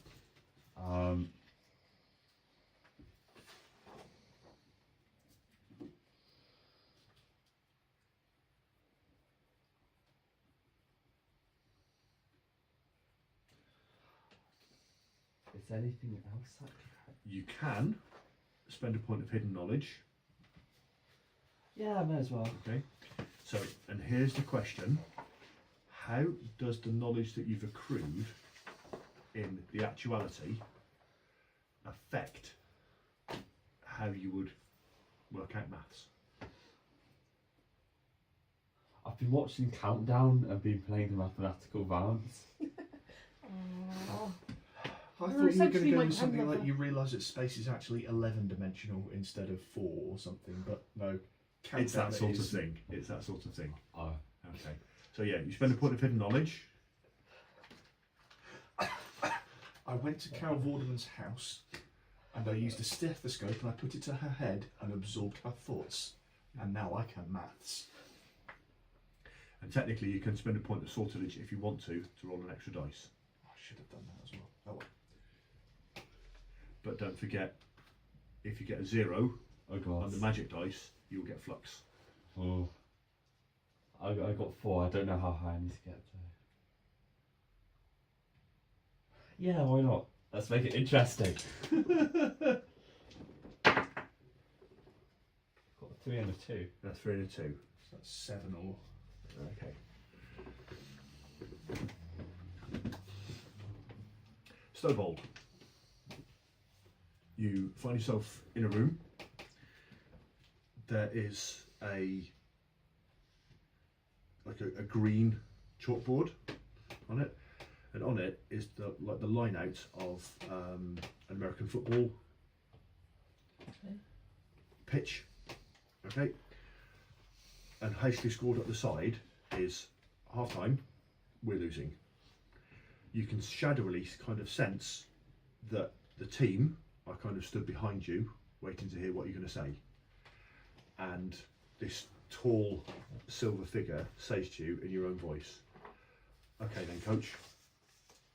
Is there anything else that could help? You can spend a point of hidden knowledge. Yeah, I may as well. Okay. So, and here's the question: how does the knowledge that you've accrued in the actuality affect how you would work out maths? I've been watching Countdown and been playing the mathematical rounds. Oh. I You're thought you were going essentially to go my with something like grandmother. you realise that space is actually 11-dimensional instead of 4 or something, but no. It's Countdown that sort it of is. thing. It's that sort of thing. Oh, Okay. So yeah, you spend a point of hidden knowledge. I went to Carol Vorderman's house and I used a stethoscope and I put it to her head and absorbed her thoughts. And now I can maths. And technically, you can spend a point of sortilege if you want to roll an extra dice. I should have done that as well. Oh well. But don't forget, if you get a 0 oh god. on the magic dice, you'll get flux. Oh. I got 4. I don't know how high I need to get to. Yeah, why not? Let's make it interesting. Got a 3 and a 2. That's 3 and a 2. So that's 7 or. Okay. Snowball. You find yourself in a room. There is a green chalkboard on it, and on it is the line out of an American football Okay. pitch. Okay. and hastily scored up the side is half time, we're losing. You can shadowily kind of sense that the team are kind of stood behind you, waiting to hear what you're going to say. And this tall silver figure says to you in your own voice, "Okay then, coach,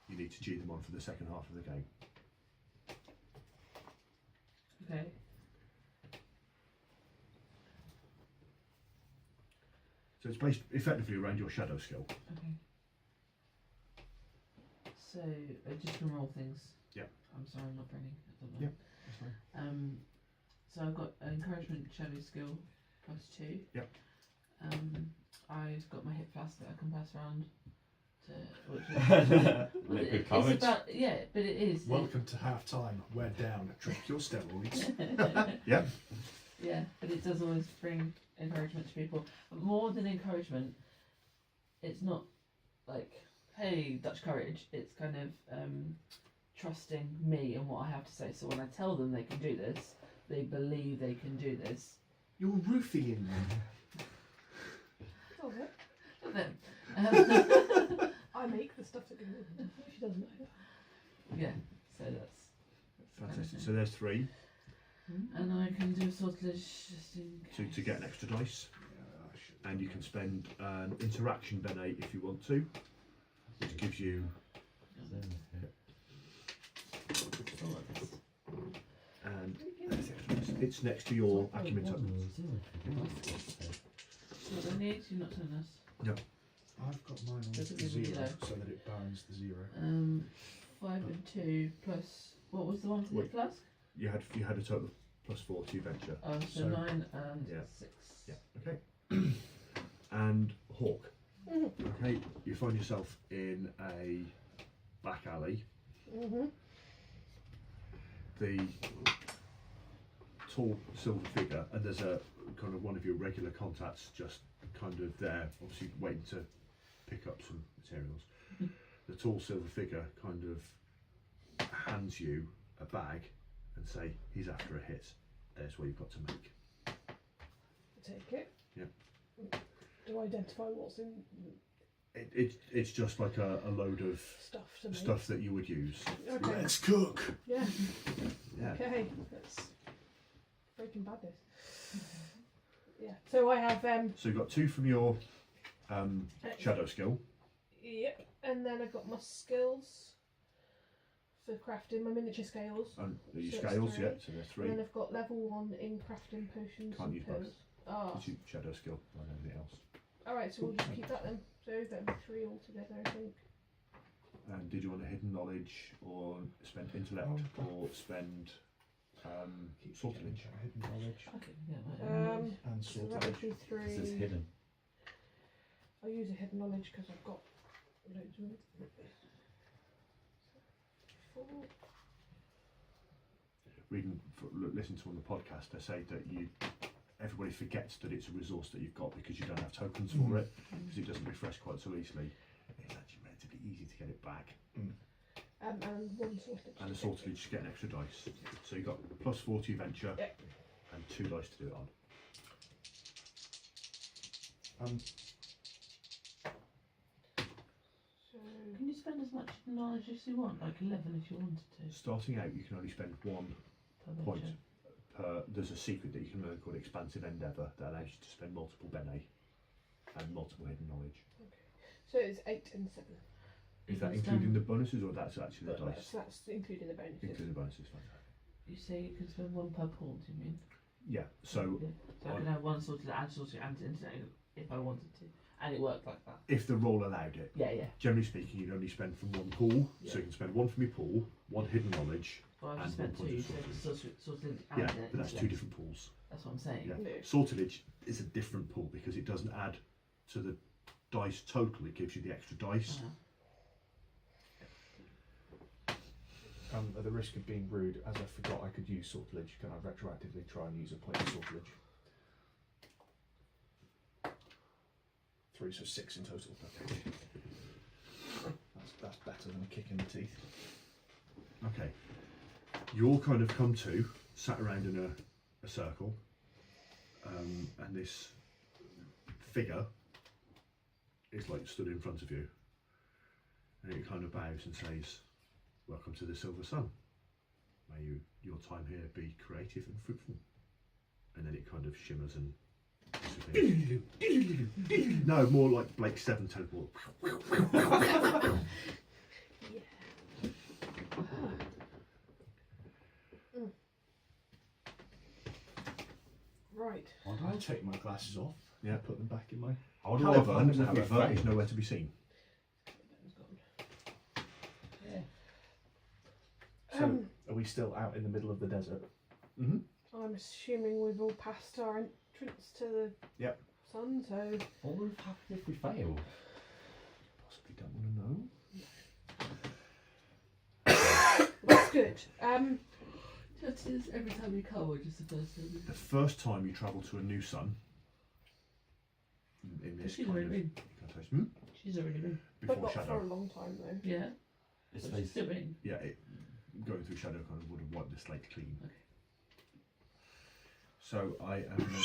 you need to G them on for the second half of the game." Okay. So it's based effectively around your shadow skill. Okay. So I just can roll things. Yeah. I'm sorry, I'm not braining. I don't know. Yeah, that's fine. So I've got encouragement shadow skill +2. Yep. I've got my hip flask that I can pass around to. Which Liquid it's courage. about, yeah, but it is. Welcome to half time. We're down. Drink your steroids. Yep. Yeah, but it does always bring encouragement to people. But more than encouragement, it's not like, hey, Dutch courage. It's kind of trusting me and what I have to say. So when I tell them they can do this, they believe they can do this. You're roofing them. Oh, what? But then, I make the stuff that goes in. She doesn't know. yeah, so that's Fantastic. So there's 3. and I can do sortilege just in case. To get an extra dice, and you can spend an interaction Benet if you want to, which gives you, and there's the extra dice. It's next to your acumen tokens. What I need, you're not telling us. I've got mine on Does it the give me 0 low? so that it burns the 0. 5 and 2 plus, what was the one for the Wait. flask? You had a total of +4 to your venture. Oh, so So- 9 and Yeah. 6. Yeah. Okay. And Hawk. Okay. You find yourself in a back alley. The tall silver figure, and there's a kind of one of your regular contacts just kind of there, obviously waiting to pick up some materials. The tall silver figure kind of hands you a bag and say, "He's after a hit. There's what you've got to make." Take it. Yeah. Do I identify what's in It's just like a load of stuff to make? stuff that you would use. Okay. Let's cook. Yeah. Yeah. Okay. That's Breaking Bad this. Yeah. So I have So you've got 2 from your shadow skill. Yep. And then I've got my skills for crafting, my miniature scales. And your So it's scales, 3. yeah, so there's And 3. then I've got level 1 in crafting potions Can't and use both. pills. Oh. It's your shadow skill, like everything else. Alright, so we'll just keep that then. So that'll be 3 altogether, I think. And did you want a hidden knowledge, or spend intellect, or spend sortilege? Hidden knowledge Okay, yeah, right. and So that sortilege. would be This 3. is hidden. I'll use a hidden knowledge because I've got loads of them. 4. Listen to on the podcast, they say that everybody forgets that it's a resource that you've got because you don't have tokens for it, because it doesn't refresh quite so easily. It's actually relatively easy to get it back. And 1 sortilege. And the sortilege to get an extra dice. So you've got +4 to your venture, Yep. and 2 dice to do it on. So Can you spend as much knowledge as you want? Like 11 if you wanted to. Starting out, you can only spend 1 Per point venture. per. There's a secret that you can learn called Expansive Endeavour that allows you to spend multiple Benet and multiple hidden knowledge. so it's 8 and 7. Is You that can including spend- the bonuses, or that's actually the But dice? that's including the bonuses. Including the bonuses, fantastic. You say you can spend 1 per pool, do you mean? Yeah, so Yeah. So I can have 1 sorted and sorted and internet if I wanted to. And it worked like that. if the roll allowed it, Yeah, yeah. generally speaking, you'd only spend from 1 pool, Yeah. so you can spend 1 from your pool, 1 hidden knowledge. Well, I've And just spent 1 point 2, of so sortilege. sorted and Yeah, but that's 2 intellect. different pools. That's what I'm saying. Yeah. No. Sortilege is a different pool because it doesn't add to the dice total, it gives you the extra dice. Uh-huh. At the risk of being rude, as I forgot I could use sortilege, can I retroactively try and use a point of sortilege? 3, so 6 in total. Okay. That's better than a kick in the teeth. Okay. You all kind of come to, sat around in a circle, and this figure is like stood in front of you, and it kind of bows and says, "Welcome to the Silver Sun. May your time here be creative and fruitful." And then it kind of shimmers and disappears. No, more like Blake Seven teleport. Right. I'll take my glasses off. Yeah. Put them back in my. However, is nowhere to be seen. So, are we still out in the middle of the desert? Mm-hmm. I'm assuming we've all passed our entrance to the sun, so What would have happened if we failed? Possibly don't want to know. that's good. Just is every time you come, or just the first time? The first time you travel to a new sun, in this She's kind already of been. incantation, She's already been. But before not for a Shadow, long time though. Yeah. It's But she's still been. yeah, going through Shadow kind of would have wiped the slate clean. Okay. So I am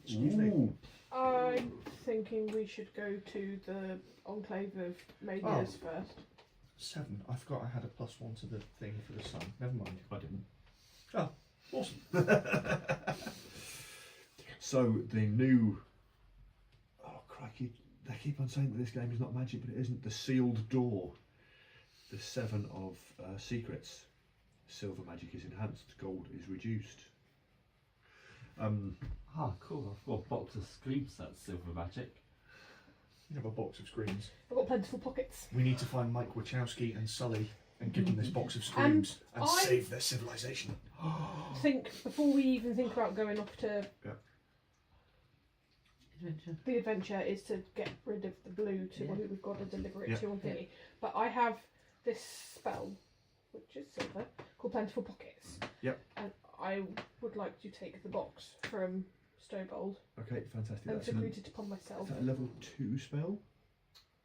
Excuse me. Ooh. I'm thinking we should go to the Enclave of Manias first. 7. I forgot I had a +1 to the thing for the sun. Never mind. I didn't. Oh, awesome. So the new. Oh crikey! They keep on saying that this game is not magic, but it isn't. The sealed door. The 7 of secrets. Silver magic is enhanced. Gold is reduced. Ah, cool. I've got a box of screams that's silver magic. You have a box of screens. I've got plentiful pockets. We need to find Mike Wachowski and Sully and give them this box of screams and I- save their civilization. Think before we even think about going off to Adventure. the adventure is to get rid of the blue to Yeah. where we've got to deliver it Yeah. to on thingy. But I have this spell, which is silver, called Plentiful Pockets. Yep. And I would like to take the box from Stowbold Okay, fantastic. and That's secrete it upon myself. is that a level 2 spell?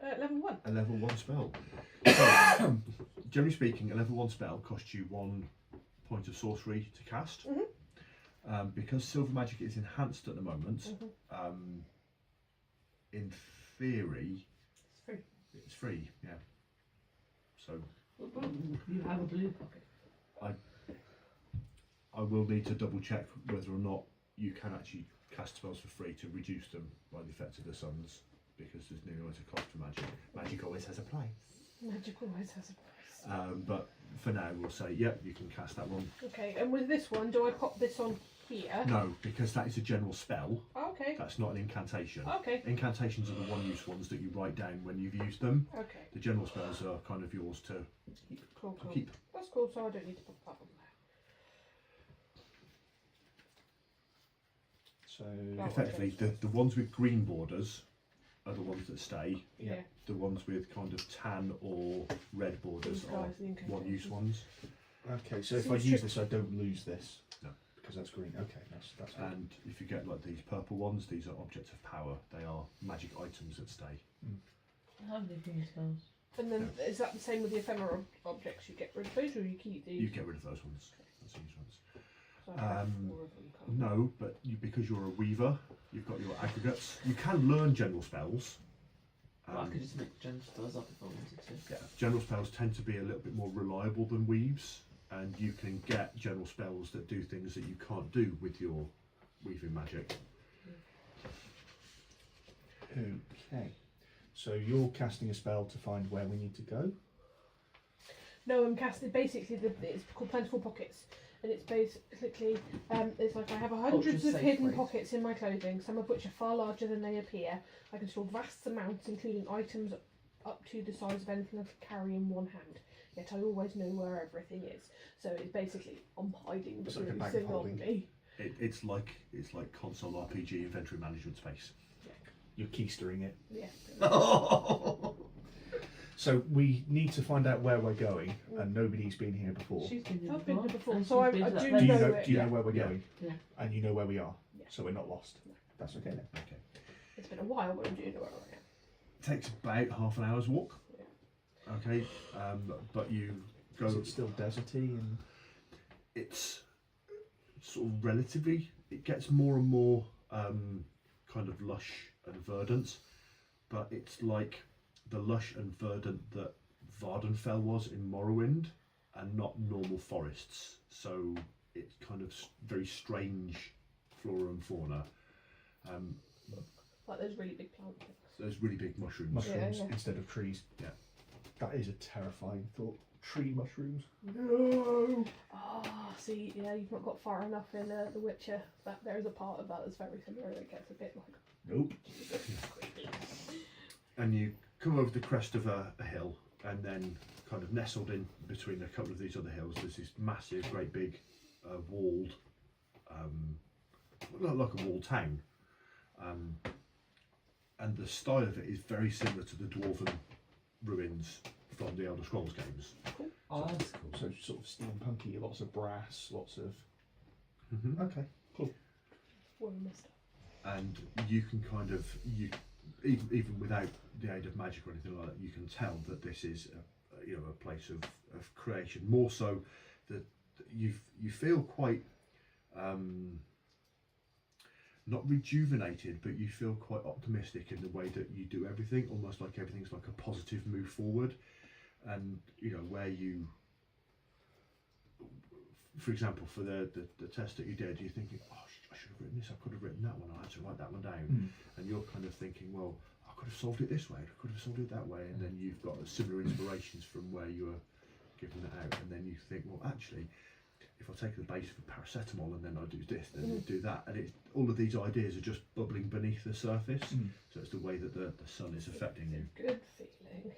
Level 1. A level 1 spell. So, generally speaking, a level 1 spell costs you 1 point of sorcery to cast. Because silver magic is enhanced at the moment, in theory, It's free. it's free. Yeah. So You have a blue pocket. I will need to double check whether or not you can actually cast spells for free to reduce them by the effect of the suns, because there's nearly always a cost for magic. Magic always has a price. Magic always has a price. But for now, we'll say, yep, you can cast that one. Okay, and with this one, do I pop this on here? No, because that is a general spell. Okay. That's not an incantation. Okay. Incantations are the one-use ones that you write down when you've used them. Okay. The general spells are kind of yours to Cool, cool. keep. That's cool, so I don't need to pop that on there. So, Oh, Effectively, okay. the ones with green borders are the ones that stay. Yeah. The ones with kind of tan or red borders These are guys, the incantations. one-use ones. okay, so if I Seems use tricky. this, I don't lose this. No. Because that's green. Okay, that's good. And if you get like these purple ones, these are objects of power. They are magic items that stay. How many green spells? And then is that the same with the ephemeral objects? You get rid of those, or you keep these? You get rid of those ones. That's these ones. So I have Um, 4 of them. can't I? No, but because you're a weaver, you've got your aggregates. You can learn general spells. Well, I could just make gen spells up if I wanted to. Yeah, general spells tend to be a little bit more reliable than weaves, and you can get general spells that do things that you can't do with your weaving magic. Okay. So you're casting a spell to find where we need to go. No, I'm casting basically it's called Plentiful Pockets, and it's basically it's like I have hundreds of safe hidden phrase. pockets in my clothing, some of which are far larger than they appear. I can store vast amounts, including items up to the size of anything I could carry in one hand. Yet I always know where everything is. So it's basically I'm hiding It's like a bag of everything on holding. me. It's like console RPG inventory management space. You're keystering it. Yeah. So we need to find out where we're going, and nobody's been here before. She's been here I've been here before, and so I she's been to do that Do place. you know know? it, Do you know yeah. where we're Yeah. going? Yeah. And you know where we are, Yeah. so we're not lost. No. That's okay then. Okay. It's been a while, but I do know where I am. Takes about half an hour's walk. Yeah. Okay, but you go. Is it still deserty and? It's sort of relatively. It gets more and more kind of lush and verdant, but it's like the lush and verdant that Vardenfell was in Morrowind, and not normal forests. So it's kind of very strange flora and fauna. Like those really big plant things. There's really big mushrooms. Mushrooms Yeah. instead of trees. Yeah. That is a terrifying thought. Tree mushrooms. No. Ah, see, yeah, you've not got far enough in The Witcher. That there is a part of that that's very similar. It gets a bit like Nope. And you come over the crest of a hill, and then kind of nestled in between a couple of these other hills, there's this massive, great big walled, like a walled town. And the style of it is very similar to the dwarven ruins from the Elder Scrolls games. Oh, that's cool. So sort of steampunky, lots of brass, lots of. Okay, cool. one mist. And you can kind of even without the aid of magic or anything like that, you can tell that this is a place of creation. More so that you feel quite not rejuvenated, but you feel quite optimistic in the way that you do everything, almost like everything's like a positive move forward. And where you, for example, for the test that you did, you're thinking, oh, I should have written this, I could have written that one, I had to write that one down. And you're kind of thinking, well, I could have solved it this way, I could have solved it that way, and then you've got similar inspirations from where you were giving it out, and then you think, well, actually, if I take the base for paracetamol and then I do this, then I do that, and all of these ideas are just bubbling beneath the surface. So it's the way that the sun is affecting you. Good feeling.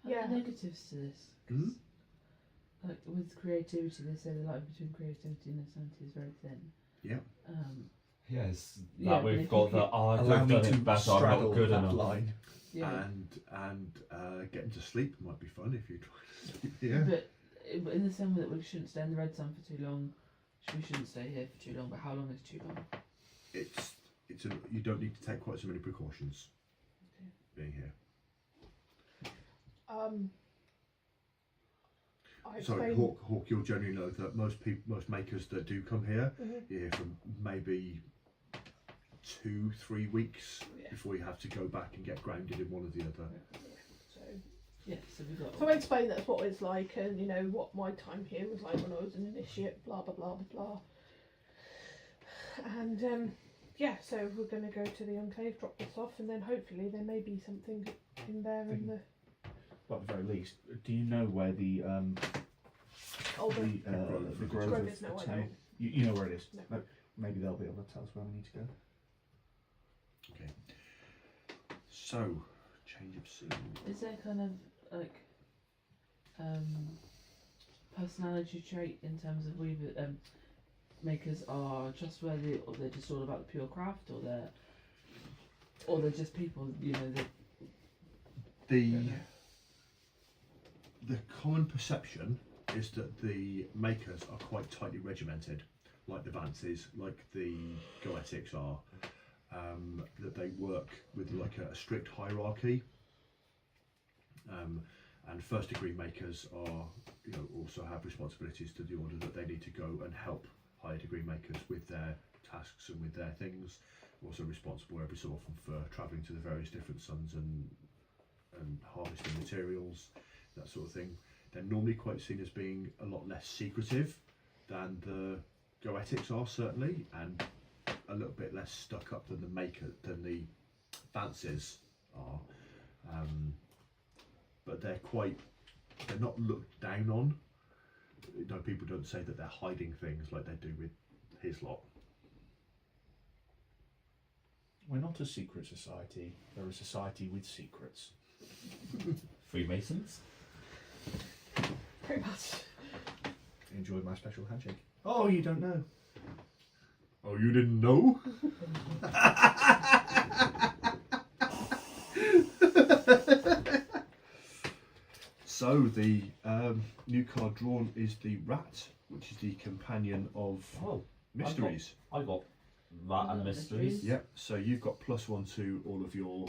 Yeah. The negatives to this. 'Cause, like with creativity, they say the line between creativity and insanity is very thin. Yeah. Yes, Yeah, that but we've if got you the could I could Allow have me done to it better, I'm straddle not good that enough. line. Yeah. And getting to sleep might be fun if you try to sleep here. But in the same way that we shouldn't stay in the red sun for too long, we shouldn't stay here for too long. But how long is too long? You don't need to take quite so many precautions being here. Sorry, Hawk, you'll generally know that most makers that do come here, you're here for maybe 2-3 weeks before you have to go back and get grounded in one or the other. So So we got. I explained that's what it's like, and what my time here was like when I was an initiate. Blah blah blah blah blah. And so we're going to go to the Enclave, drop this off, and then hopefully there may be something in there in the. Well, at the very least, do you know where the grove Grove of is, no, I town? don't. You know where it is. No. Maybe they'll be able to tell us where we need to go. Okay. So, change of scene. Is there kind of like personality trait in terms of weaver makers are trustworthy, or they're just all about the pure craft, or they're just people, The common perception is that the makers are quite tightly regimented, like the Vances, like the Goetics are. That they work with like a strict hierarchy. And first degree makers are, also have responsibilities to the order that they need to go and help higher degree makers with their tasks and with their things. Also responsible every so often for travelling to the various different suns and harvesting materials, that sort of thing. They're normally quite seen as being a lot less secretive than the Goetics are, certainly, and a little bit less stuck up than the Vances are. But they're not looked down on. People don't say that they're hiding things like they do with his lot. We're not a secret society. We're a society with secrets. Freemasons? Very much. Enjoyed my special handshake. Oh, you don't know. Oh, you didn't know? So the new card drawn is the Rat, which is the companion of mysteries. I got that and mysteries. Yep. So you've got +1 to all of your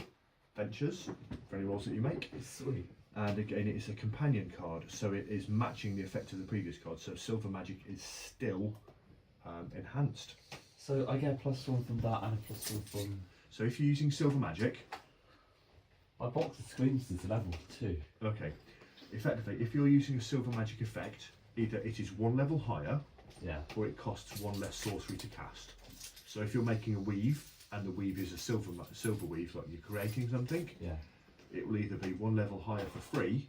ventures for any rolls that you make. Sweet. And again, it's a companion card, so it is matching the effect of the previous card. So silver magic is still enhanced. So I get a +1 from that and a +1 from. So if you're using silver magic, My box of screams is level 2. okay, effectively, if you're using a silver magic effect, either it is 1 level higher, Yeah. or it costs 1 less sorcery to cast. So if you're making a weave, and the weave is a silver weave, like you're creating something, Yeah. it will either be 1 level higher for free,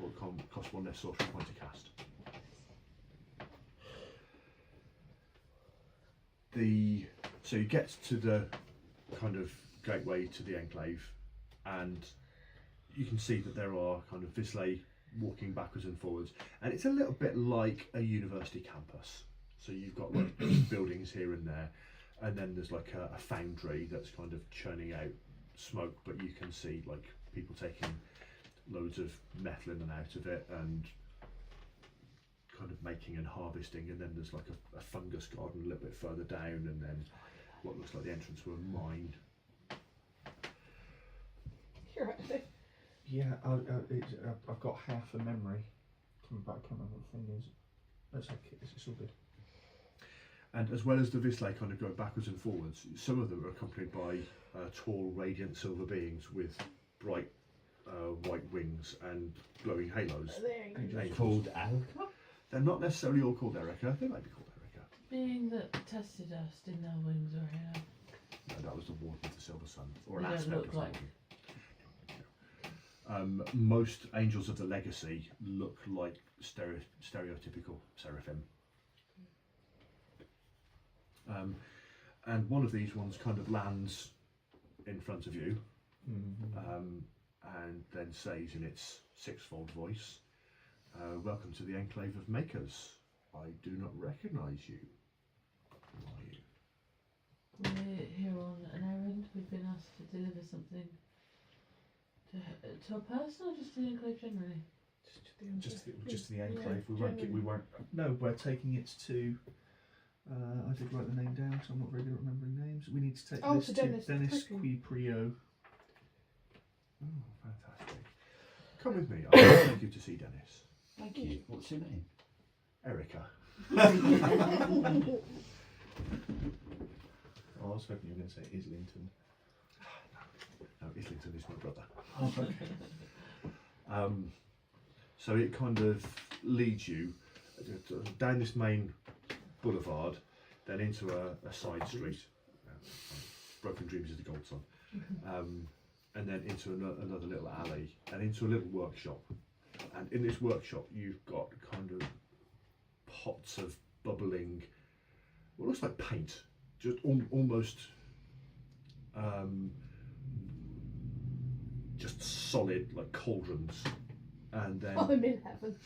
or it cost 1 less sorcery point to cast. So you get to the kind of gateway to the enclave, and you can see that there are kind of Visley walking backwards and forwards, and it's a little bit like a university campus. So you've got like buildings here and there, and then there's like a foundry that's kind of churning out smoke, but you can see like people taking loads of metal in and out of it and kind of making and harvesting, and then there's like a fungus garden a little bit further down, and then what looks like the entrance to a mine. You're actually. Yeah, I've got half a memory coming back. I can't remember what the thing is. It's okay, it's all good. And as well as the Visley kind of going backwards and forwards, some of them are accompanied by tall, radiant silver beings with bright white wings and glowing halos. They're Angels. Called Alka? They're not necessarily all called Erica. They might be called Erica. Being that tested dust in their wings or hair. No, that was the warden of the Silver Sun, or an They don't aspect look of like- something. Most angels of the legacy look like stereotypical seraphim. And one of these ones kind of lands in front of you, and then says in its sixfold voice, "Welcome to the Enclave of Makers. I do not recognise you. Who are you?" We're here on an errand. We've been asked to deliver something to a person or just to the enclave generally? Just to the enclave. Yeah, We weren't. No, we're taking it to. I did write the name down, so I'm not very good at remembering names. We need to take this to to Dennis Dennis Prickle. Quiprio. Oh, fantastic. Come with me. I'll take you to see Dennis. Thank you. What's your name? Erica. Oh, I was hoping you were going to say Islington. No, Islington is my brother. Oh, okay. So it kind of leads you down this main boulevard, then into a side street. Broken Dreams is the Gold Sun. And then into another little alley, and into a little workshop. And in this workshop, you've got kind of pots of bubbling, what looks like paint, just almost just solid, like cauldrons. And then I'm in heaven.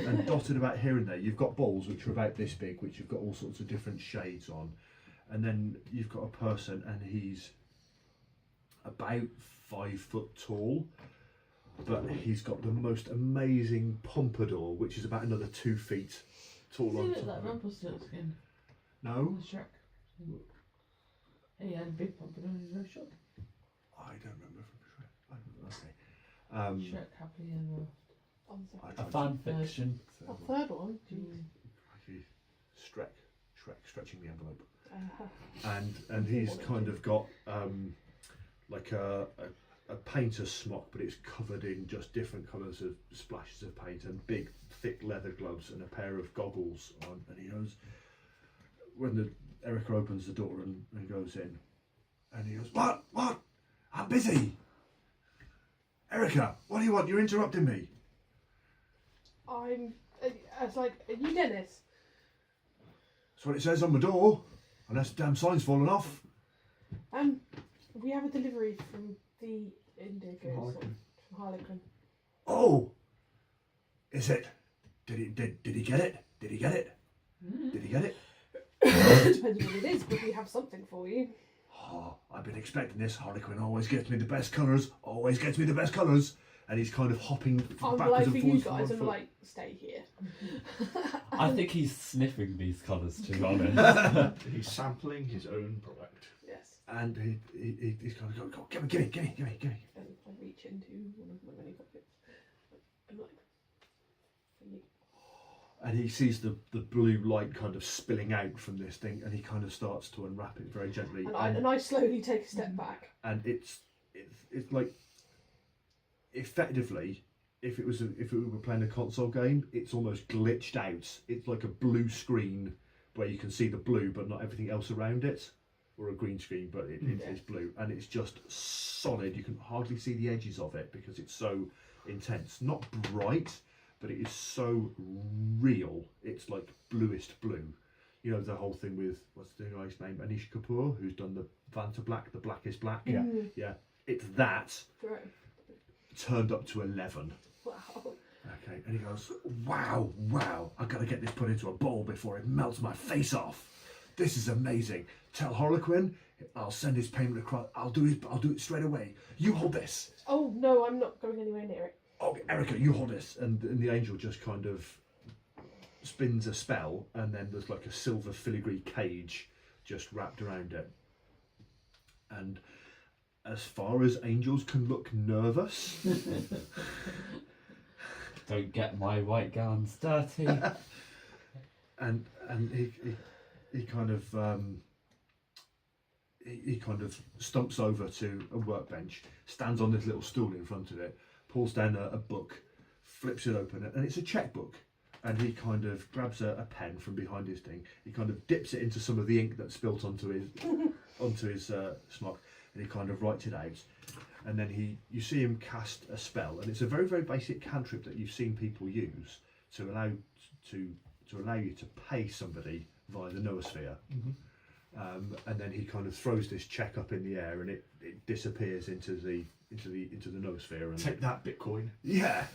and dotted about here and there, you've got bowls which are about this big, which you've got all sorts of different shades on. And then you've got a person, and he's about 5 foot tall, but he's got the most amazing pompadour, which is about another 2 feet tall. Does On he top look like of it. Rumpelstiltskin No, on Shrek? He had a big pompadour and he was very short. I don't remember from Shrek. Okay. Shrek happily ever I- A fan fiction. A third one. after. Shrek stretching the envelope. Uh, And he's kind of got like a painter's smock, but it's covered in just different colours of splashes of paint, and big thick leather gloves and a pair of goggles on. And he goes, when Erica opens the door and goes in, and he goes, what I'm busy. Erica, what do you want? You're interrupting me. I was like, are you Dennis? That's what it says on my door, unless the damn sign's fallen off. We have a delivery from the Indigos From Harlequin. from Harlequin. Oh, is it? Did he get it? Did he get it? Did he get it? Depends what it is, but we have something for you. Oh, I've been expecting this. Harlequin always gets me the best colours. Always gets me the best colours. And he's kind of hopping I'm backwards like and for forwards. you guys, from I'm one like, stay here. I think he's sniffing these colours, to be honest. He's sampling his own product. Yes. foot. And he's kind of going, "Go, gimme. And I reach into one of my many pockets. I'm like, for you. and he sees the blue light kind of spilling out from this thing, and he kind of starts to unwrap it very gently. And I slowly take a step back. And it's like, effectively, if we were playing a console game, it's almost glitched out. It's like a blue screen where you can see the blue but not everything else around it, or a green screen but it's blue, and it's just solid. You can hardly see the edges of it because it's so intense. Not bright, but it is so real. It's like bluest blue. You know, the whole thing with, what's the guy's name, Anish Kapoor, who's done the Vanta Black, the Black is Black. Yeah. Yeah, it's that Right. turned up to 11. Wow. Okay, and he goes, wow, I've got to get this put into a bowl before it melts my face off. This is amazing. Tell Harlequin I'll send his payment across. I'll do it straight away. You hold this. Oh no, I'm not going anywhere near it. Okay, Erica, you hold this. And the angel just kind of spins a spell, and then there's like a silver filigree cage just wrapped around it. And as far as angels can look nervous, Don't get my white gowns dirty. and he kind of he kind of stumps over to a workbench, stands on this little stool in front of it, pulls down a book, flips it open, and it's a checkbook. And he kind of grabs a pen from behind his thing. He kind of dips it into some of the ink that's spilt onto his smock, and he kind of writes it out. And then you see him cast a spell, and it's a very, very basic cantrip that you've seen people use to allow you to pay somebody via the noosphere. Mm-hmm. And then he kind of throws this check up in the air, and it disappears into the noosphere. And Take that, Bitcoin. yeah.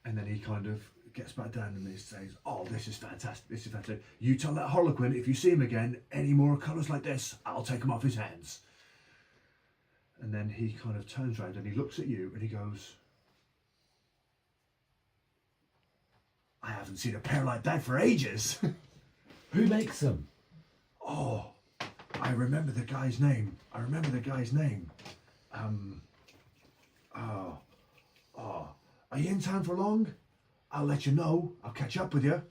And then he kind of gets back down and he says, "Oh, this is fantastic. This is fantastic. You tell that Harlequin if you see him again, any more colours like this, I'll take them off his hands." And then he kind of turns around and he looks at you and he goes, "I haven't seen a pair like that for ages." Who makes them? Oh, I remember the guy's name. Are you in town for long? I'll let you know. I'll catch up with you.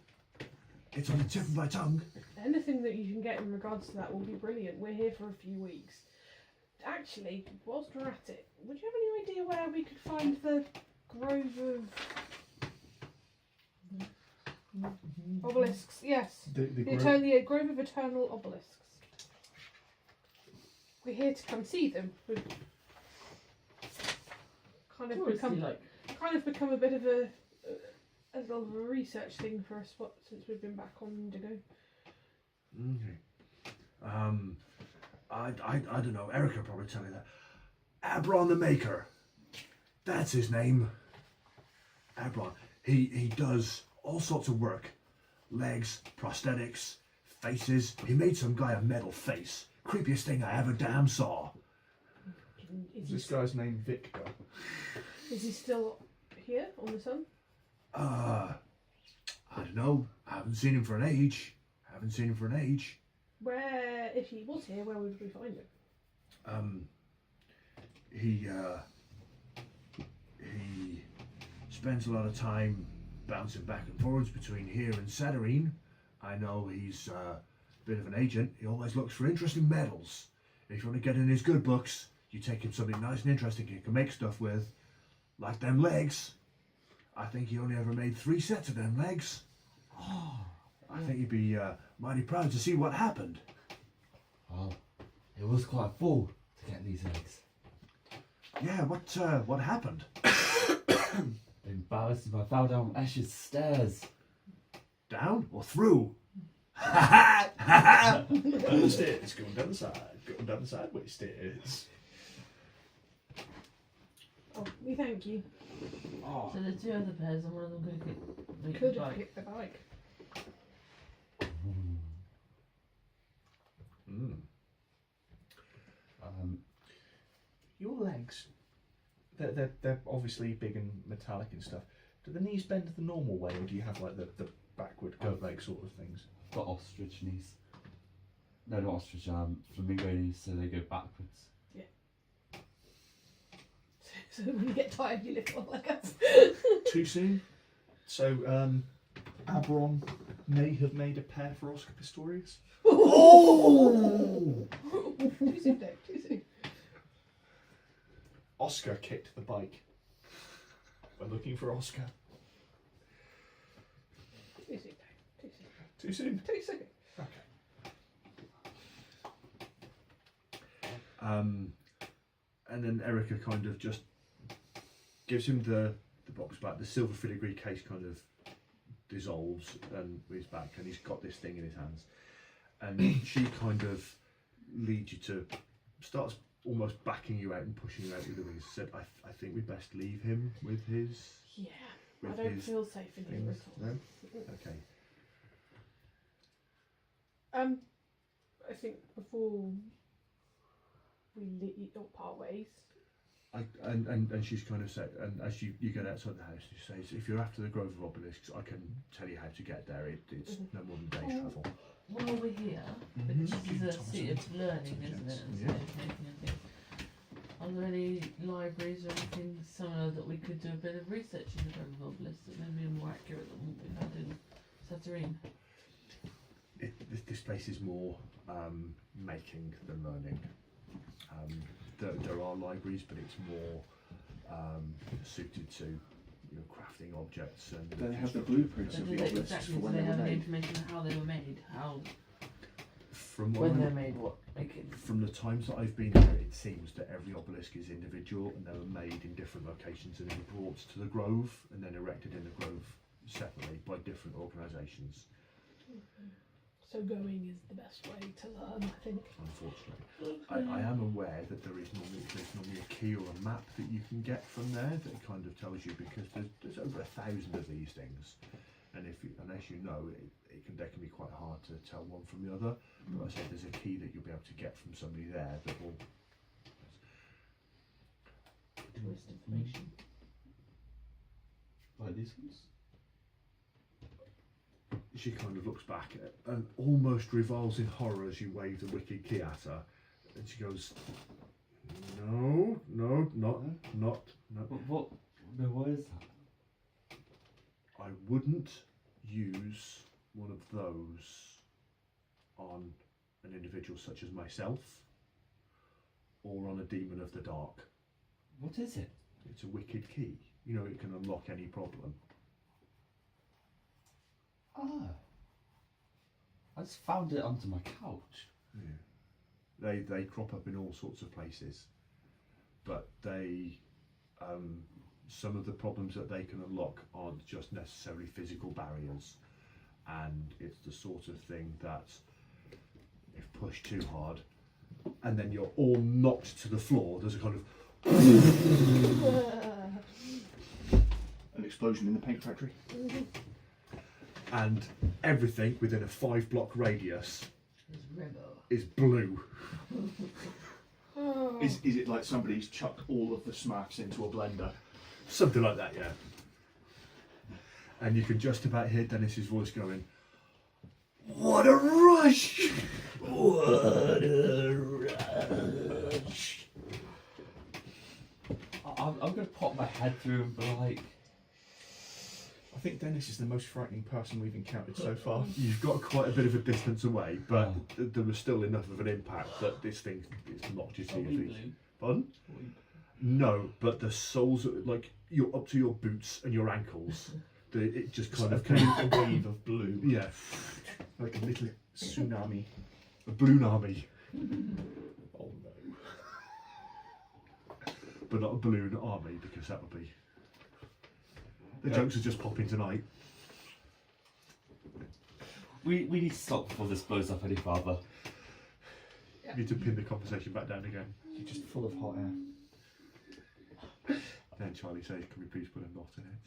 It's on the tip of my tongue. Anything that you can get in regards to that will be brilliant. We're here for a few weeks. Actually, whilst we're at it, would you have any idea where we could find the grove of obelisks? Yes. The The grove of eternal obelisks. We're here to come see them. We've kind of become a bit of a little of a research thing for us since we've been back on Indigo. Okay. I don't know. Erica will probably tell you that. Abron the Maker. That's his name. Abron. He does all sorts of work. Legs, prosthetics, faces. He made some guy a metal face. Creepiest thing I ever damn saw. Is this guy's name Victor? Is he still here on the sun? I don't know. I haven't seen him for an age. Where, if he was here, where would we find him? He spends a lot of time bouncing back and forwards between here and Saturnine. I know he's a bit of an agent. He always looks for interesting metals. If you want to get in his good books, you take him something nice and interesting he can make stuff with, like them legs. I think he only ever made 3 sets of them legs. I think he'd be mighty proud to see what happened. Well, it was quite a fall to get these eggs. Yeah, what happened? Embarrassed if I fell down Ash's stairs. Down or through? Down the stairs, going down the sideways stairs. Oh, we thank you. Oh, So the 2 other pairs, and one of them Could have picked the bike. Your legs, they're obviously big and metallic and stuff. Do the knees bend the normal way, or do you have like the backward goat leg sort of things? Got ostrich knees. No, not ostrich, flamingo knees, so they go backwards. So when you get tired, you lift one leg up. Too soon. So Aberon may have made a pair for Oscar Pistorius. Oh! Too soon, Dave. Too soon. Oscar kicked the bike. We're looking for Oscar. Too soon, Dave. Too soon. Too soon. Too soon. And then Erica kind of just gives him the box back. The silver filigree case kind of dissolves and he's back, and he's got this thing in his hands. And she kind of leads you to, starts almost backing you out and pushing you out the other way. Said, I think we best leave him with his. Yeah. With I don't his feel safe in here things. at all. No? Okay. I think before we part ways. And she's kind of said, and as you get outside the house, she says, if you're after the Grove of Obelisks, I can tell you how to get there. It's no more than a day's travel. While we're here, Mhm. this is a seat of learning, isn't it? And Yeah. so making a thing. Are there any libraries or anything similar that we could do a bit of research in the Grove of Obelisks that may be more accurate than what we've had in Satterine? This place is more making than learning. There are libraries, but it's more suited to crafting objects and. They have the blueprints So of do the they, obelisks exactly, for do when they they were have any made. information on how they were made? How From what when I- they're made, what make it? From the times that I've been here, it seems that every obelisk is individual and they were made in different locations and then brought to the Grove and then erected in the Grove separately by different organisations. So going is the best way to learn, I think. Unfortunately, I am aware that there's normally a key or a map that you can get from there that kind of tells you, because there's over 1,000 of these things, and unless you know they can be quite hard to tell one from the other. But I say there's a key that you'll be able to get from somebody there that will. Twist information. Like these ones? She kind of looks back and almost reviles in horror as you wave the wicked key at her, and she goes, "No, not. What is that? I wouldn't use one of those on an individual such as myself, or on a demon of the dark. What is it? It's a wicked key. It can unlock any problem." Ah. I just found it under my couch. Yeah. They crop up in all sorts of places, but they some of the problems that they can unlock aren't just necessarily physical barriers, and it's the sort of thing that if pushed too hard and then you're all knocked to the floor, there's a kind of An explosion in the paint factory. and everything within a 5-block radius There's rebel. is blue. Is it like somebody's chucked all of the smacks into a blender? Something like that, yeah. And you can just about hear Dennis's voice going, "What a rush! What a rush!" I'm going to pop my head through and be like, I think Dennis is the most frightening person we've encountered so far. You've got quite a bit of a distance away, but there was still enough of an impact that this thing is knocked you to Are your we feet. blue? Pardon? Are we- No, but the soles, like you're up to your boots and your ankles. It just kind of came. A wave of blue, Yeah, like a little tsunami. a balloon army, Oh no. but not a balloon army, because that would be. The Yeah. jokes are just popping tonight. we need to stop before this blows up any further. You need to pin the conversation back down again. You're just full of hot air. Then Charlie says, "Can we please put a knot in it?"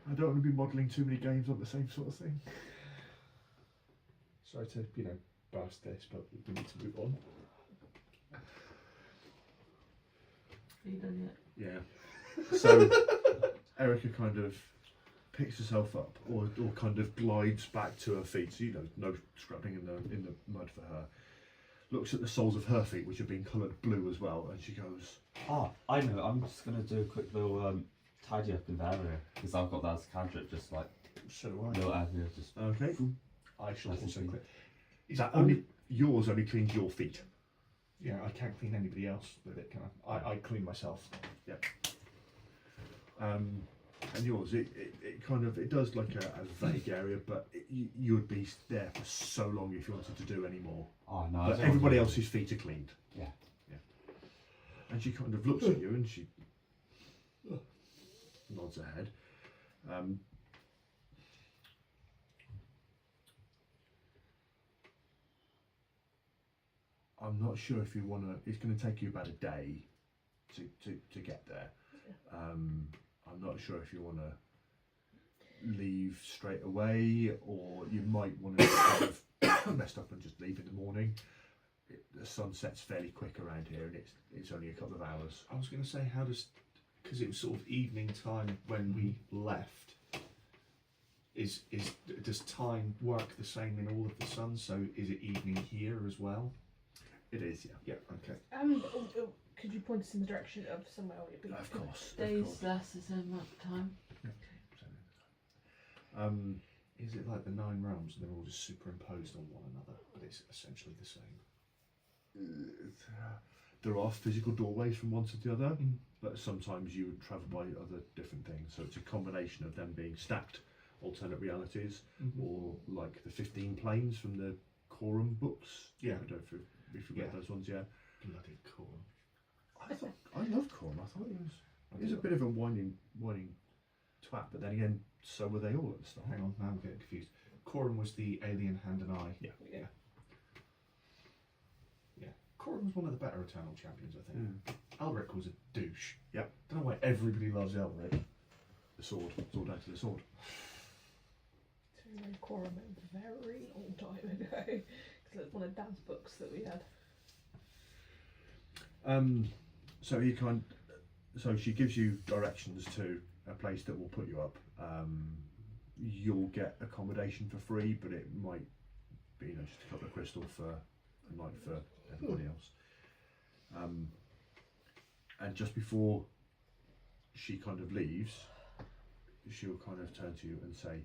I don't want to be modelling too many games on the same sort of thing. Sorry to, burst this, but we need to move on. Are you done yet? Yeah. So Erica kind of picks herself up, or kind of glides back to her feet. So no scrubbing in the mud for her. looks at the soles of her feet, which have been coloured blue as well, and she goes, Ah, I know. I'm just gonna do a quick little tidy up in the area because I've got that as a cantrip, just like So do I. little area, just okay. I shall That's also the clean. Is that Only yours only cleans your feet. Yeah, I can't clean anybody else with it, can I? I clean myself. And yours, it kind of, it does like a vague area, but you would be there for so long if you wanted to do any more. oh no. I But don't everybody want else's feet are cleaned. Yeah. And she kind of looks at you and she nods her head. I'm not sure if you want to. It's going to take you about a day to get there. I'm not sure if you want to leave straight away, or you might want to kind of messed up and just leave in the morning. The sun sets fairly quick around here, and it's only a couple of hours. I was going to say, how does, because it was sort of evening time when we left. Does time work the same in all of the suns? So is it evening here as well? It is, yeah. Yeah. Okay. Could you point us in the direction of somewhere where it'd be? Of course. Days Of course. last the same amount of time. Is it like the 9 realms and they're all just superimposed on one another, but it's essentially the same? There are physical doorways from one to the other, Mm. but sometimes you would travel by other different things. So it's a combination of them being stacked alternate realities, Mhm. or like the 15 planes from the Quorum books. Yeah. I don't know if you read Yeah. those ones, yeah. Bloody cool. I love Quorum. I thought it was a bit of a whining twat, but then again, so were they all at the start. Hang on, now I'm getting confused. Corum was the alien hand and eye. Yeah. Yeah. Corum was one of the better Eternal champions, I think. Mm. Elric was a douche. Yep. Don't know why everybody loves Elric. The sword. It's all down to the sword. Quorum a very long time ago. Because it's one of Dad's books that we had. So she gives you directions to a place that will put you up. You'll get accommodation for free, but it might be just a couple of crystal for a night for everybody else. And just before she kind of leaves, she'll kind of turn to you and say,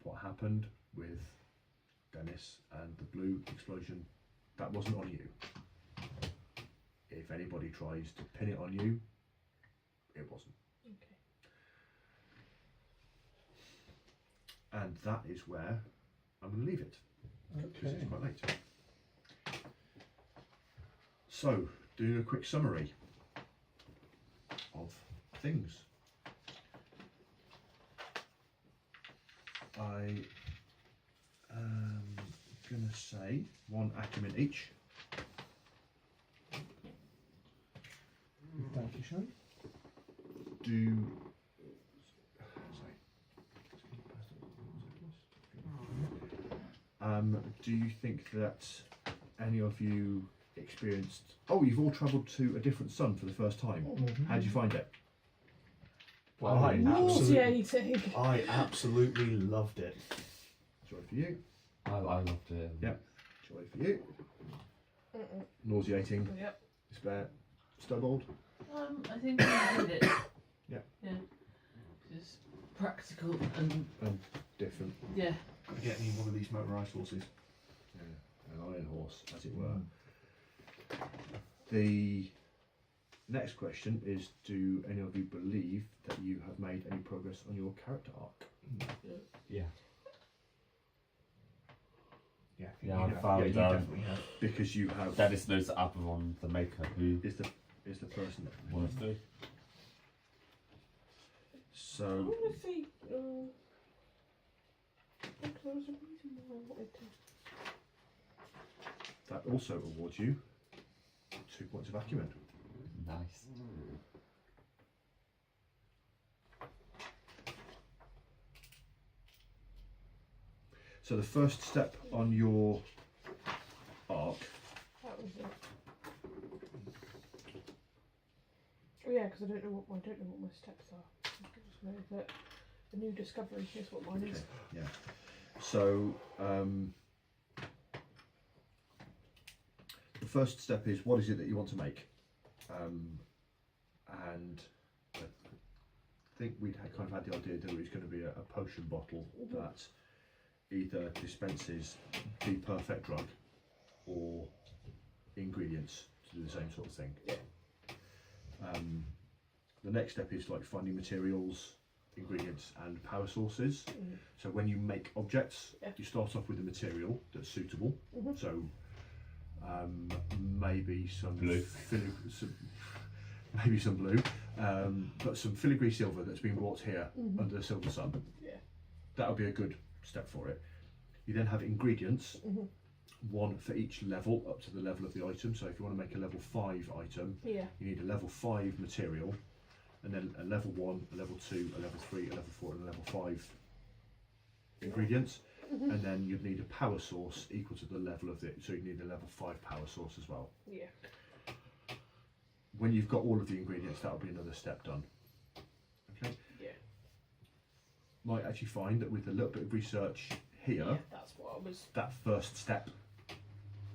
"What happened with Dennis and the blue explosion, that wasn't on you. If anybody tries to pin it on you, it wasn't." Okay. And that is where I'm going to leave it, because it's quite late. So, doing a quick summary of things. I am going to say 1 acumen each. Thank you, Sean. Do you think that any of you experienced? Oh, you've all travelled to a different sun for the first time. How did you find it? Well, I Nauseating. absolutely loved it. Joy for you. I loved it. Yep. Joy for you. Nauseating. Yep. Despair. Stubbled. I think I did it. Yeah. Yeah. Just practical and Different. yeah. Got to get me one of these motorised horses. Yeah. An iron horse, as it were. The next question is: do any of you believe that you have made any progress on your character arc? Yeah. Yeah, Yeah, you I have. found, Yeah, you definitely have. Because you have Dennis knows Avalon, the maker, who is the person that was the I So want to see. There was a reason why I wanted to. that also awards you 2 points of acumen. nice. So the first step on your arc, That was it. Oh yeah, because I don't know what my steps are. I just know that the new discovery is what mine is. yeah. So first step is, what is it that you want to make? And I think we'd kind of had the idea that it was going to be a potion bottle that either dispenses the perfect drug or ingredients to do the same sort of thing. Yeah. The next step is like finding materials, ingredients and power sources. So when you make objects, you start off with a material that's suitable. So maybe some blue, maybe some blue, but some filigree silver that's been wrought here under the silver sun. Yeah. That would be a good step for it. You then have ingredients, one for each level up to the level of the item. So if you want to make a level 5 item, you need a level 5 material, and then a level 1, a level 2, a level 3, a level 4 and a level 5 ingredients. And then you'd need a power source equal to the level of it, so you'd need a level 5 power source as well. Yeah. When you've got all of the ingredients, that'll be another step done. Okay? Yeah. Might actually find that with a little bit of research here, Yeah, that's what I was. that first step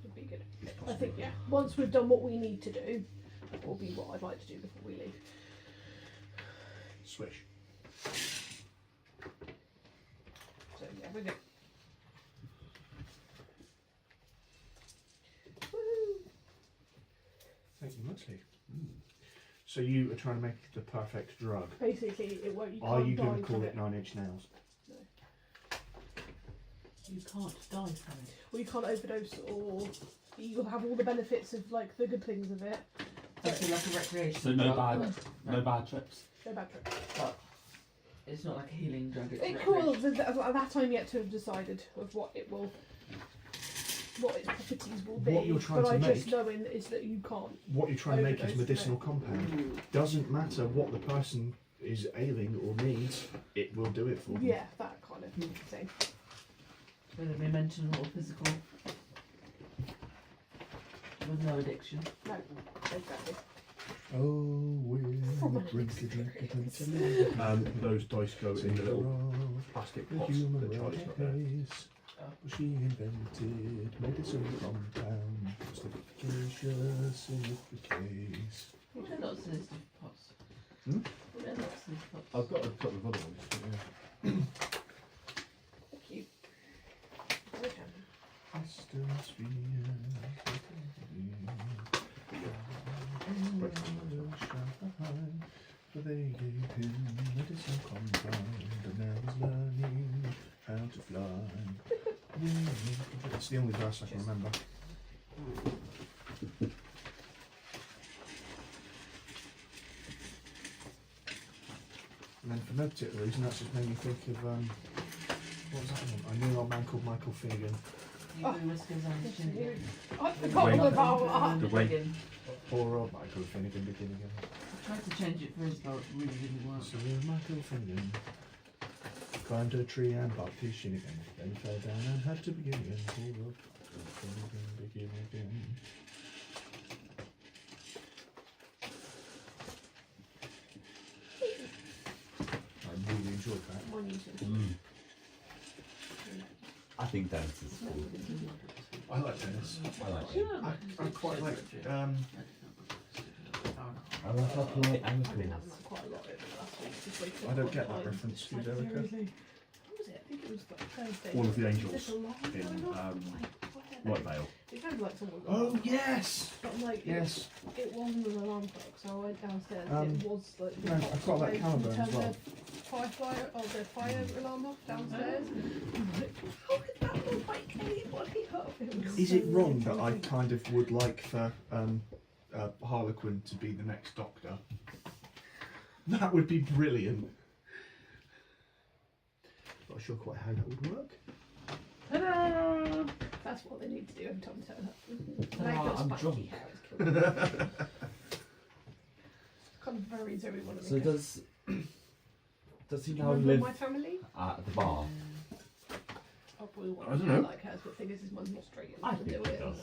Would be good. is I possible. think once we've done what we need to do, that will be what I'd like to do before we leave. Swish. So yeah, we're good. Woo! Thank you muchly. So you are trying to make the perfect drug. Basically, it won't. You Are can't you die going to call from it 9 Inch Nails? You can't die from it. Well, you can't overdose, or you'll have all the benefits of like the good things of it. That's like a recreation. So no drug, no bad trips. No bad trip. But it's not like a healing drug. It's It cool. That I'm yet to have decided of what it will, what its properties will be. What you're trying but to I just make- knowing is that you can't. What you're trying to make is Overdose, medicinal compound. Doesn't matter what the person is ailing or needs, it will do it for them. Yeah, that kind of thing. Whether it be mental or physical. With no addiction. No, exactly. Oh, we'll drink a drink Those dice go in the little plastic pots that Charlie's got there. She invented medicinal compound, just efficacious in every case. We don't lots of these pots. Hmm? We don't lots of these pots. I've got a couple of other ones. But yeah. Thank you. Okay. For they gave him medicinal compound, and now he's learning how to fly. It's the only verse I can remember. And then for no particular reason, that's just made me think of what was that one? I knew an old man called Michael Finnegan. You do whiskers on the chin. I forgot all about The that. way- Poor old Michael Finnegan begin again. I tried to change it for his, but it really didn't work. So Michael Finnegan climbed a tree and barked his shin again. Then he fell down and had to begin again. Poor old Michael Finnegan begin again. I really enjoyed that. Mine used to. I think dance is cool. I like tennis. I like it. I quite like I like how polite I've been Anna having that quite a lot over the last week. Just waking I up don't all get the that time. reference to Like, Erica. seriously. What was it? I think it was like Thursday. All of the Was Angels this a line in going off? White Vale. It sounded like someone. Oh yes, But I'm like, yes. it wasn't an alarm clock, so I went downstairs. Um, It was like no, I've got that Caliburn as well. The fire alarm off downstairs. I'm like, how could that not wake anybody up? Was Is so it wrong that I annoying. kind of would like for Harlequin to be the next Doctor? That would be brilliant. Not sure quite how that would work. Ta-da! That's what they need to do every time they turn up. Ta-da, Make your I'm spiky drunk. hair is killed. Kind of varies everyone of So me. does he Do you now remember live my family? at the bar? I probably want I don't to hair know. like hers, but the thing is, mine's not straight. I enough to think do it it. does.